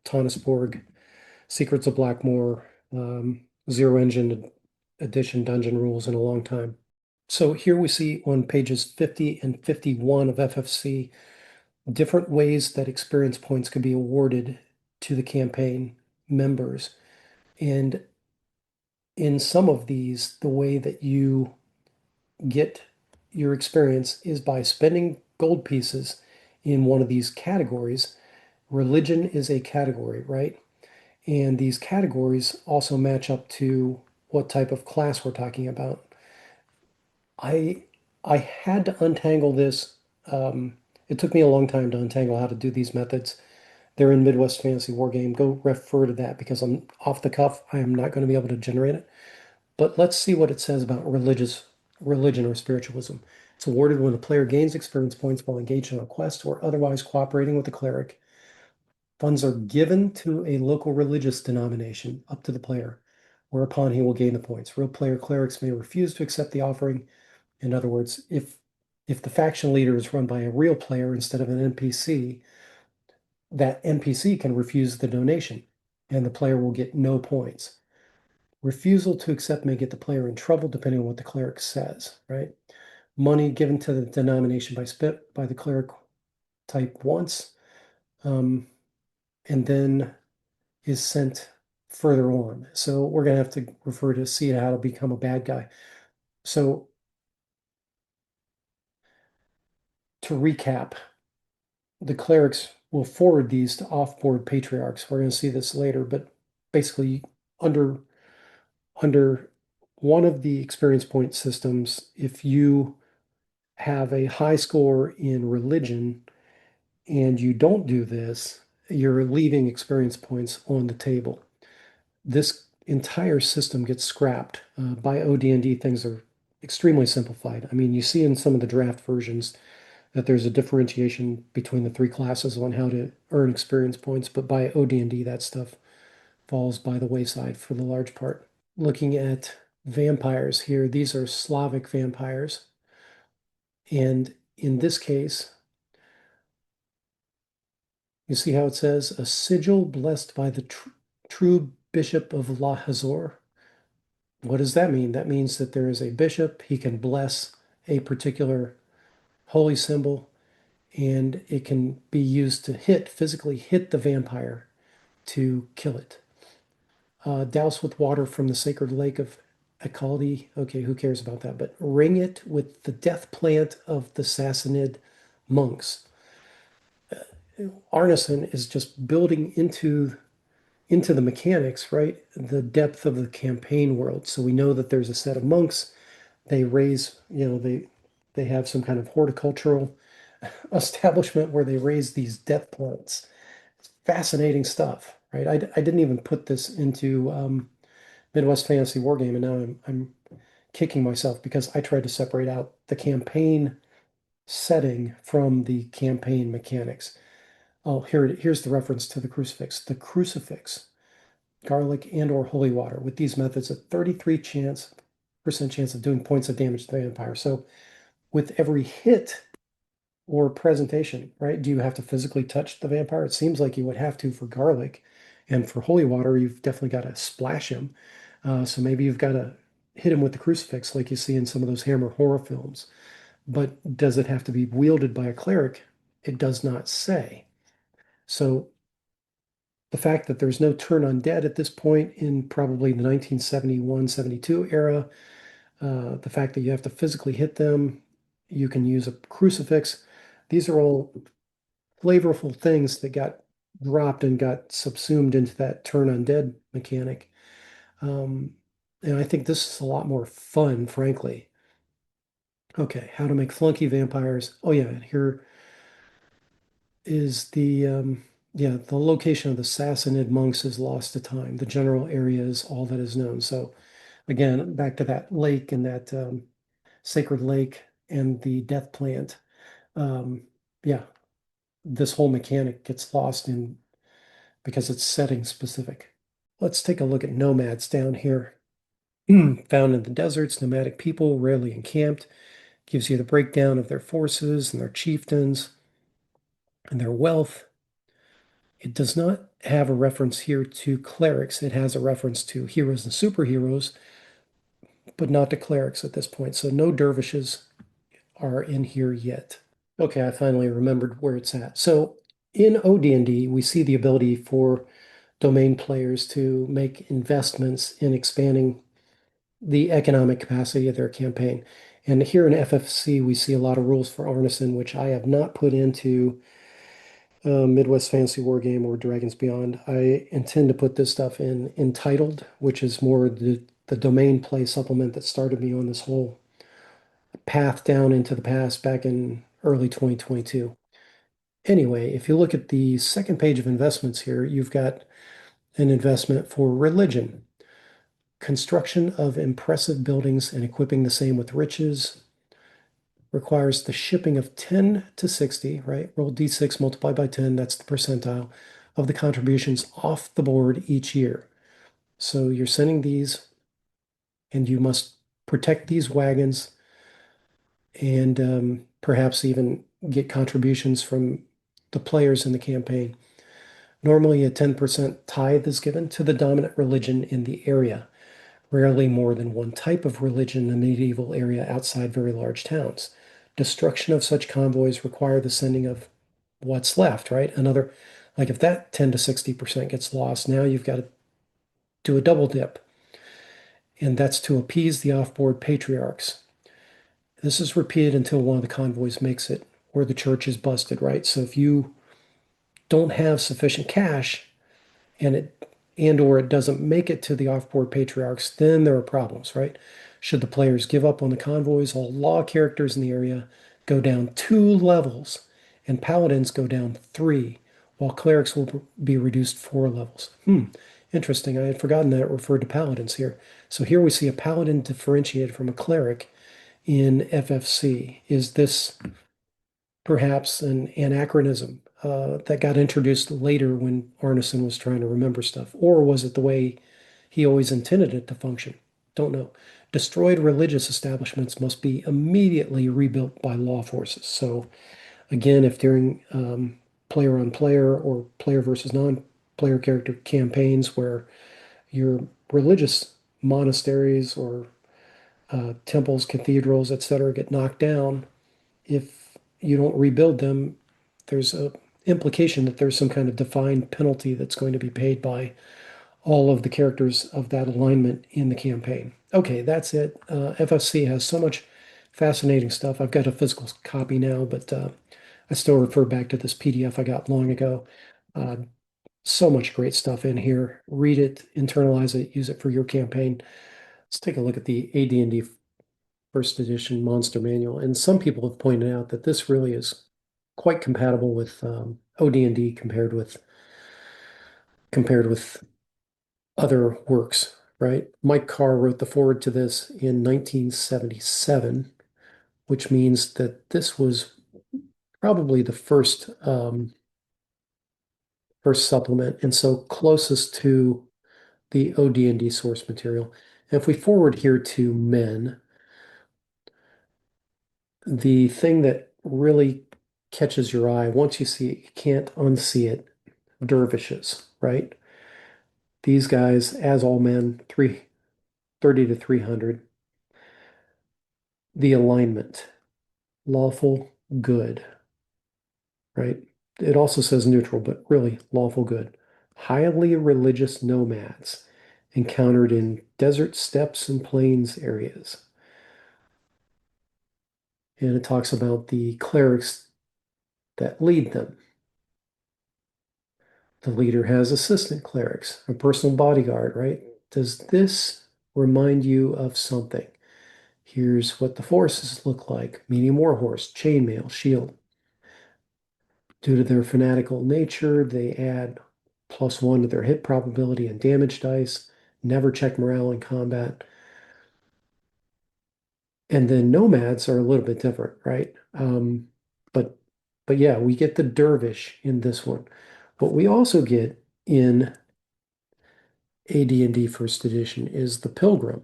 Tonisborg Secrets of Blackmore Zero Engine Edition Dungeon Rules in a long time. So here we see on pages 50 and 51 of FFC different ways that experience points could be awarded to the campaign members. And in some of these, the way that you get your experience is by spending gold pieces in one of these categories. Religion is a category, right? And these categories also match up to what type of class we're talking about. I I had to untangle this. It took me a long time to untangle how to do these methods. They're in Midwest Fantasy Wargame. Go refer to that because I'm off the cuff. I am not going to be able to generate it. But let's see what it says about religion or spiritualism. It's awarded when the player gains experience points while engaged in a quest or otherwise cooperating with the cleric. Funds are given to a local religious denomination up to the player, whereupon he will gain the points. Real player clerics may refuse to accept the offering. In other words, if the faction leader is run by a real player instead of an NPC, that NPC can refuse the donation, and the player will get no points. Refusal to accept may get the player in trouble depending on what the cleric says, right? Money given to the denomination by the cleric type once, and then is sent further on. So we're going to have to refer to see how to become a bad guy. So to recap, the clerics will forward these to off-board patriarchs. We're going to see this later, but basically under under one of the experience point systems, if you have a high score in religion and you don't do this, you're leaving experience points on the table. This entire system gets scrapped. By OD&D, things are extremely simplified. I mean, you see in some of the draft versions that there's a differentiation between the three classes on how to earn experience points, but by OD&D, that stuff falls by the wayside for the large part. Looking at vampires here, these are Slavic vampires. And in this case, you see how it says, a sigil blessed by the true bishop of La Hazor. What does that mean? That means that there is a bishop, he can bless a particular holy symbol, and it can be used to physically hit the vampire to kill it. Douse with water from the sacred lake of Akaldi. Okay, who cares about that? But ring it with the death plant of the Sassanid monks. Arneson is just building into the mechanics, right? The depth of the campaign world. So we know that there's a set of monks. They raise, they have some kind of horticultural establishment where they raise these death plants. It's fascinating stuff, right? I didn't even put this into Midwest Fantasy Wargame, and now I'm kicking myself because I tried to separate out the campaign setting from the campaign mechanics. Oh, here's the reference to the crucifix. The crucifix, garlic and or holy water. With these methods, a 33% chance of doing points of damage to the vampire. So with every hit or presentation, right, do you have to physically touch the vampire? It seems like you would have to for garlic. And for holy water, you've definitely got to splash him. So maybe you've got to hit him with the crucifix like you see in some of those Hammer horror films. But does it have to be wielded by a cleric? It does not say. So the fact that there's no turn undead at this point in probably the 1971-72 era, the fact that you have to physically hit them, you can use a crucifix. These are all flavorful things that got dropped and got subsumed into that turn undead mechanic. Um, and I think this is a lot more fun, frankly. Okay, how to make flunky vampires. Oh yeah, here is the location of the Sassanid monks is lost to time. The general area is all that is known. So again, back to that lake and that sacred lake and the death plant. Um, yeah, this whole mechanic gets lost in because it's setting specific. Let's take a look at nomads down here. Found in the deserts, nomadic people rarely encamped. Gives you the breakdown of their forces and their chieftains and their wealth. It does not have a reference here to clerics. It has a reference to heroes and superheroes, but not to clerics at this point. So no dervishes are in here yet. Okay, I finally remembered where it's at. So in OD&D, we see the ability for domain players to make investments in expanding the economic capacity of their campaign. And here in FFC, we see a lot of rules for Arneson, which I have not put into Midwest Fantasy Wargame or Dragons Beyond. I intend to put this stuff in Entitled, which is more the domain play supplement that started me on this whole path down into the past back in early 2022. Anyway, if you look at the second page of investments here, you've got an investment for religion, construction of impressive buildings and equipping the same with riches, requires the shipping of 10 to 60, right? Roll d6, multiply by 10, that's the percentile of the contributions off the board each year. So you're sending these, and you must protect these wagons and perhaps even get contributions from the players in the campaign. Normally, a 10% tithe is given to the dominant religion in the area, rarely more than one type of religion in the medieval area outside very large towns. Destruction of such convoys require the sending of what's left, right? Another, like if that 10 to 60% gets lost, now you've got to do a double dip, and that's to appease the off-board patriarchs. This is repeated until one of the convoys makes it, or the church is busted, right? So if you don't have sufficient cash or it doesn't make it to the off-board patriarchs, then there are problems, right? Should the players give up on the convoys, all law characters in the area go down 2 levels, and paladins go down 3, while clerics will be reduced 4 levels. Interesting. I had forgotten that it referred to paladins here. So here we see a paladin differentiated from a cleric in FFC. Is this perhaps an anachronism that got introduced later when Arneson was trying to remember stuff? Or was it the way he always intended it to function? Don't know. Destroyed religious establishments must be immediately rebuilt by law forces. So again, if during player on player or player versus non-player character campaigns where your religious monasteries or temples, cathedrals, etc., get knocked down, if you don't rebuild them, there's a implication that there's some kind of defined penalty that's going to be paid by all of the characters of that alignment in the campaign. Okay, that's it. FFC has so much fascinating stuff. I've got a physical copy now, but I still refer back to this PDF I got long ago. Uh, so much great stuff in here. Read it, internalize it, use it for your campaign. Let's take a look at the AD&D first edition monster manual. And some people have pointed out that this really is quite compatible with OD&D compared with other works, right? Mike Carr wrote the foreword to this in 1977, which means that this was probably the first supplement, and so closest to the OD&D source material. And if we forward here to men, the thing that really catches your eye, once you see it, you can't unsee it, dervishes, right? These guys, as all men, 330 to 300. The alignment, lawful good, right? It also says neutral, but really lawful good. Highly religious nomads encountered in desert steppes and plains areas. And it talks about the clerics that lead them. The leader has assistant clerics, a personal bodyguard, right? Does this remind you of something? Here's what the forces look like: medium warhorse, chainmail, shield. Due to their fanatical nature, they add +1 to their hit probability and damage dice, never check morale in combat. And then nomads are a little bit different, right? But but yeah, we get the dervish in this one. What we also get in AD&D First Edition is the pilgrim.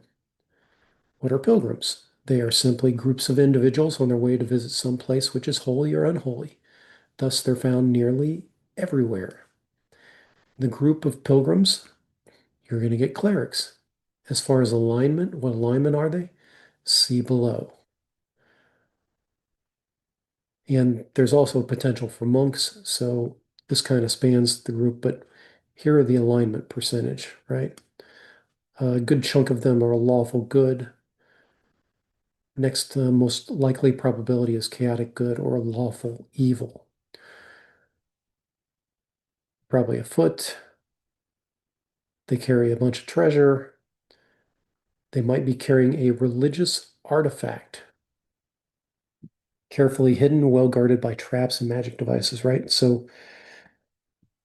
What are pilgrims? They are simply groups of individuals on their way to visit some place which is holy or unholy. Thus, they're found nearly everywhere. The group of pilgrims, you're going to get clerics. As far as alignment, what alignment are they? See below. And there's also potential for monks, so this kind of spans the group, but here are the alignment percentage, right? A good chunk of them are lawful good. Next most likely probability is chaotic good or lawful evil. Probably a foot. They carry a bunch of treasure. They might be carrying a religious artifact, carefully hidden, well guarded by traps and magic devices, right? So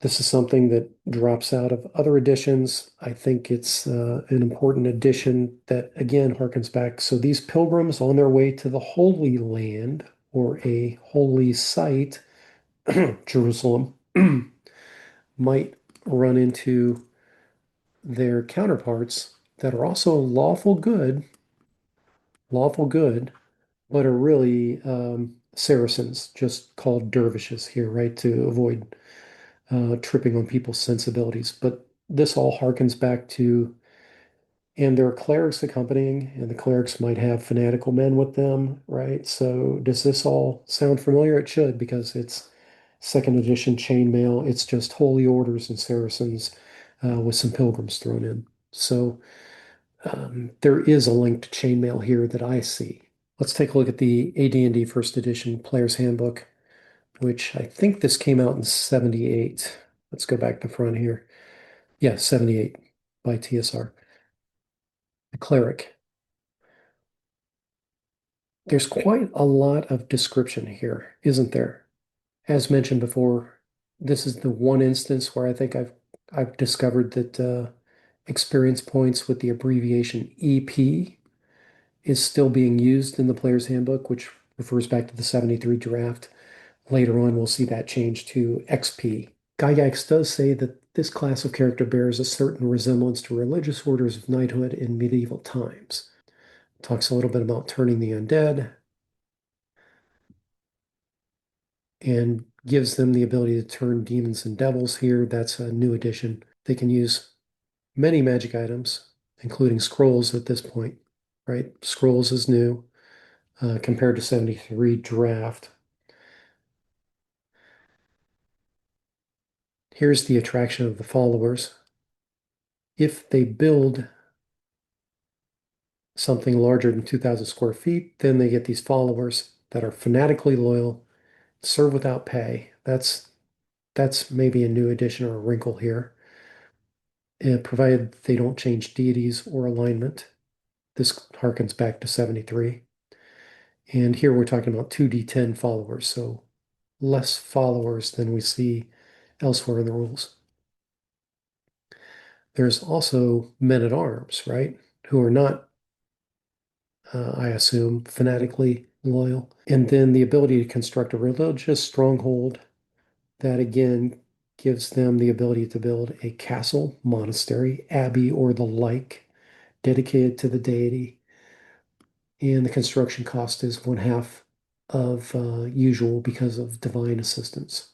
this is something that drops out of other editions. I think it's an important addition that again harkens back. So these pilgrims on their way to the Holy Land or a holy site, Jerusalem, might run into their counterparts that are also lawful good, but are really Saracens, just called dervishes here, right, to avoid tripping on people's sensibilities. But this all harkens back to, and there are clerics accompanying, and the clerics might have fanatical men with them, right? So does this all sound familiar? It should, because it's second edition chainmail. It's just holy orders and Saracens with some pilgrims thrown in. So there is a link to chainmail here that I see. Let's take a look at the AD&D First Edition Player's Handbook, which I think this came out in 78. Let's go back to front here. Yeah, 78 by TSR. The Cleric. There's quite a lot of description here, isn't there? As mentioned before, this is the one instance where I think I've I've discovered that experience points with the abbreviation EP is still being used in the player's handbook, which refers back to the 73 draft. Later on, we'll see that change to XP. Gygax does say that this class of character bears a certain resemblance to religious orders of knighthood in medieval times. Talks a little bit about turning the undead and gives them the ability to turn demons and devils here. That's a new addition. They can use many magic items, including scrolls at this point, right? Scrolls is new compared to 73 draft. Here's the attraction of the followers. If they build something larger than 2,000 square feet, then they get these followers that are fanatically loyal, serve without pay. That's maybe a new addition or a wrinkle here, provided they don't change deities or alignment. This harkens back to 73. And here we're talking about 2d10 followers, so less followers than we see elsewhere in the rules. There's also men-at-arms, right? Who are not, I assume, fanatically loyal. And then the ability to construct a religious stronghold that again gives them the ability to build a castle, monastery, abbey, or the like dedicated to the deity. And the construction cost is one half of usual because of divine assistance.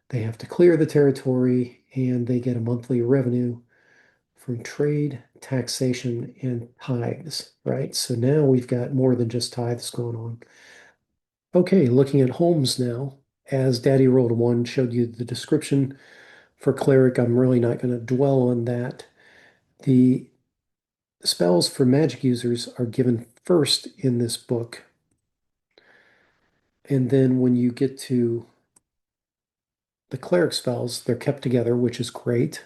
They have to clear the territory and they get a monthly revenue from trade, taxation, and tithes, right? So now we've got more than just tithes going on. Okay, looking at homes now. As Daddy Rolled One showed you the description for Cleric, I'm really not going to dwell on that. The spells for magic users are given first in this book. And then when you get to the cleric spells, they're kept together, which is great.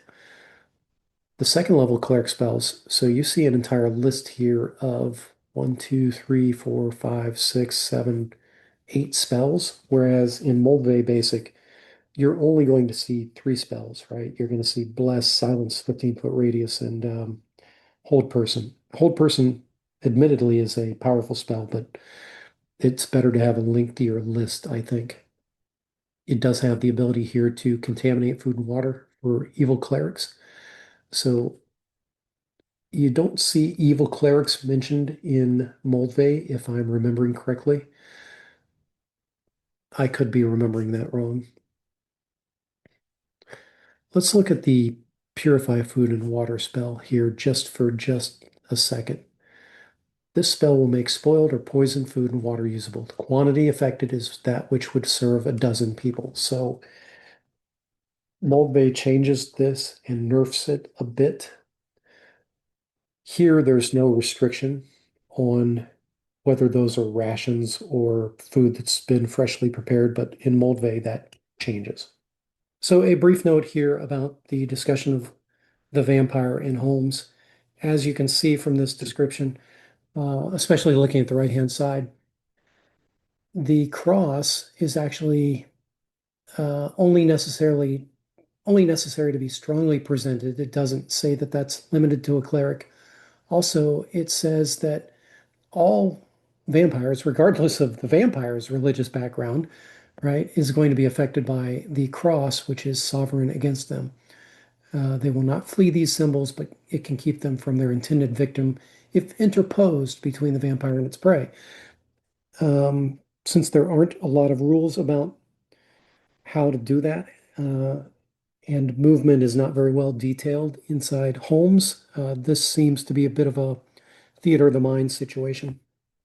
The second level cleric spells, so you see an entire list here of 1, 2, 3, 4, 5, 6, 7, 8 spells, whereas in Moldvay Basic, you're only going to see 3 spells, right? You're going to see Bless, Silence, 15-foot radius, and Hold Person. Hold Person, admittedly, is a powerful spell, but it's better to have a lengthier list, I think. It does have the ability here to contaminate food and water for evil clerics. So you don't see evil clerics mentioned in Moldvay, if I'm remembering correctly. I could be remembering that wrong. Let's look at the Purify Food and Water spell here for just a second. This spell will make spoiled or poisoned food and water usable. The quantity affected is that which would serve a dozen people. So Moldvay changes this and nerfs it a bit. Here, there's no restriction on whether those are rations or food that's been freshly prepared, but in Moldvay, that changes. So a brief note here about the discussion of the vampire in Holmes. As you can see from this description, especially looking at the right-hand side, the cross is actually only necessary to be strongly presented. It doesn't say that that's limited to a cleric. Also, it says that all vampires, regardless of the vampire's religious background, right, is going to be affected by the cross, which is sovereign against them. They will not flee these symbols, but it can keep them from their intended victim if interposed between the vampire and its prey. Since there aren't a lot of rules about how to do that, and movement is not very well detailed inside Holmes, this seems to be a bit of a theater of the mind situation.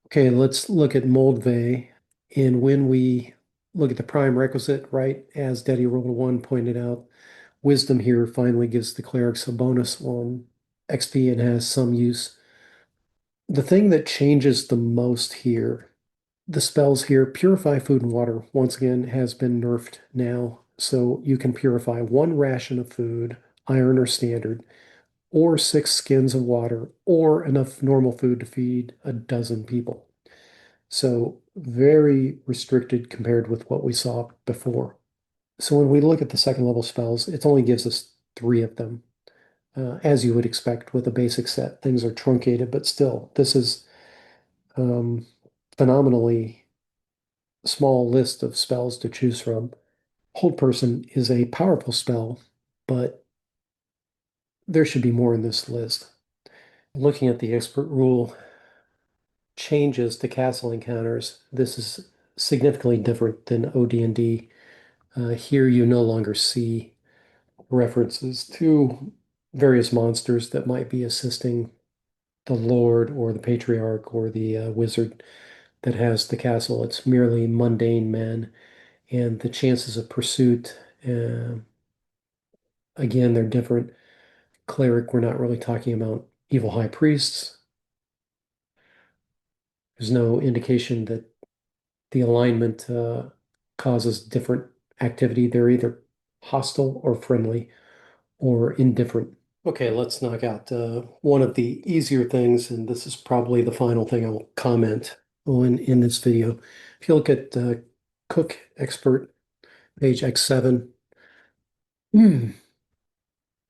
Okay, let's look at Moldvay. And when we look at the prime requisite, right, as Daddy Roll One pointed out, wisdom here finally gives the clerics a bonus on XP and has some use. The thing that changes the most here, the spells here, purify food and water, once again, has been nerfed now. So you can purify 1 ration of food, iron or standard, or 6 skins of water, or enough normal food to feed a dozen people. So very restricted compared with what we saw before. So when we look at the second level spells, it only gives us three of them. As you would expect with a basic set, things are truncated, but still, this is um, phenomenally small list of spells to choose from. Hold Person is a powerful spell, but there should be more in this list. Looking at the expert rule changes to castle encounters, this is significantly different than OD&D. Here you no longer see references to various monsters that might be assisting the Lord or the Patriarch or the wizard that has the castle. It's merely mundane men, and the chances of pursuit, uh, again, they're different. Cleric, we're not really talking about evil high priests. There's no indication that the alignment causes different activity. They're either hostile or friendly or indifferent. Okay, let's knock out one of the easier things, and this is probably the final thing I'll comment on in this video. If you look at Cook Expert, page X7,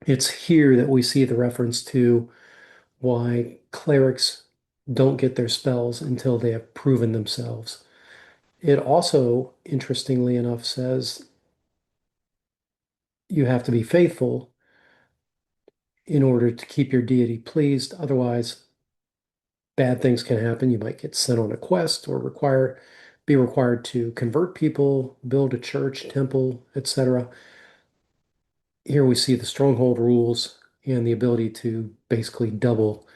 it's here that we see the reference to why clerics don't get their spells until they have proven themselves. It also, interestingly enough, says you have to be faithful in order to keep your deity pleased. Otherwise, bad things can happen. You might get sent on a quest or be required to convert people, build a church, temple, etc. Here we see the stronghold rules and the ability to basically double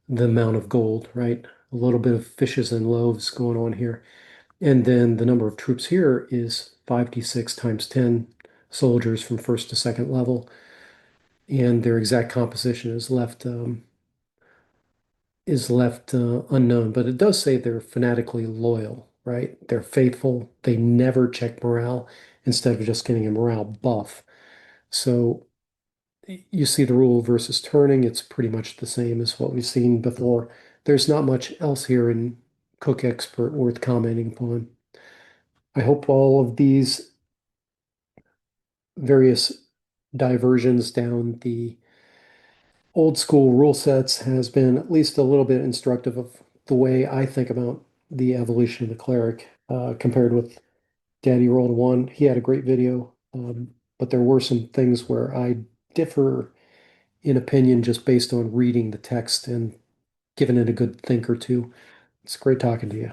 the amount of gold, right? A little bit of fishes and loaves going on here. And then the number of troops here is 5d6 times 10 soldiers from first to second level. And their exact composition is left unknown, but it does say they're fanatically loyal, right? They're faithful. They never check morale instead of just getting a morale buff. So you see the rule versus turning, it's pretty much the same as what we've seen before. There's not much else here in Cook Expert worth commenting upon. I hope all of these various diversions down the old school rule sets has been at least a little bit instructive of the way I think about the evolution of the cleric compared with Daddy Rolled One. He had a great video, but there were some things where I differ in opinion just based on reading the text and giving it a good think or two. It's great talking to you.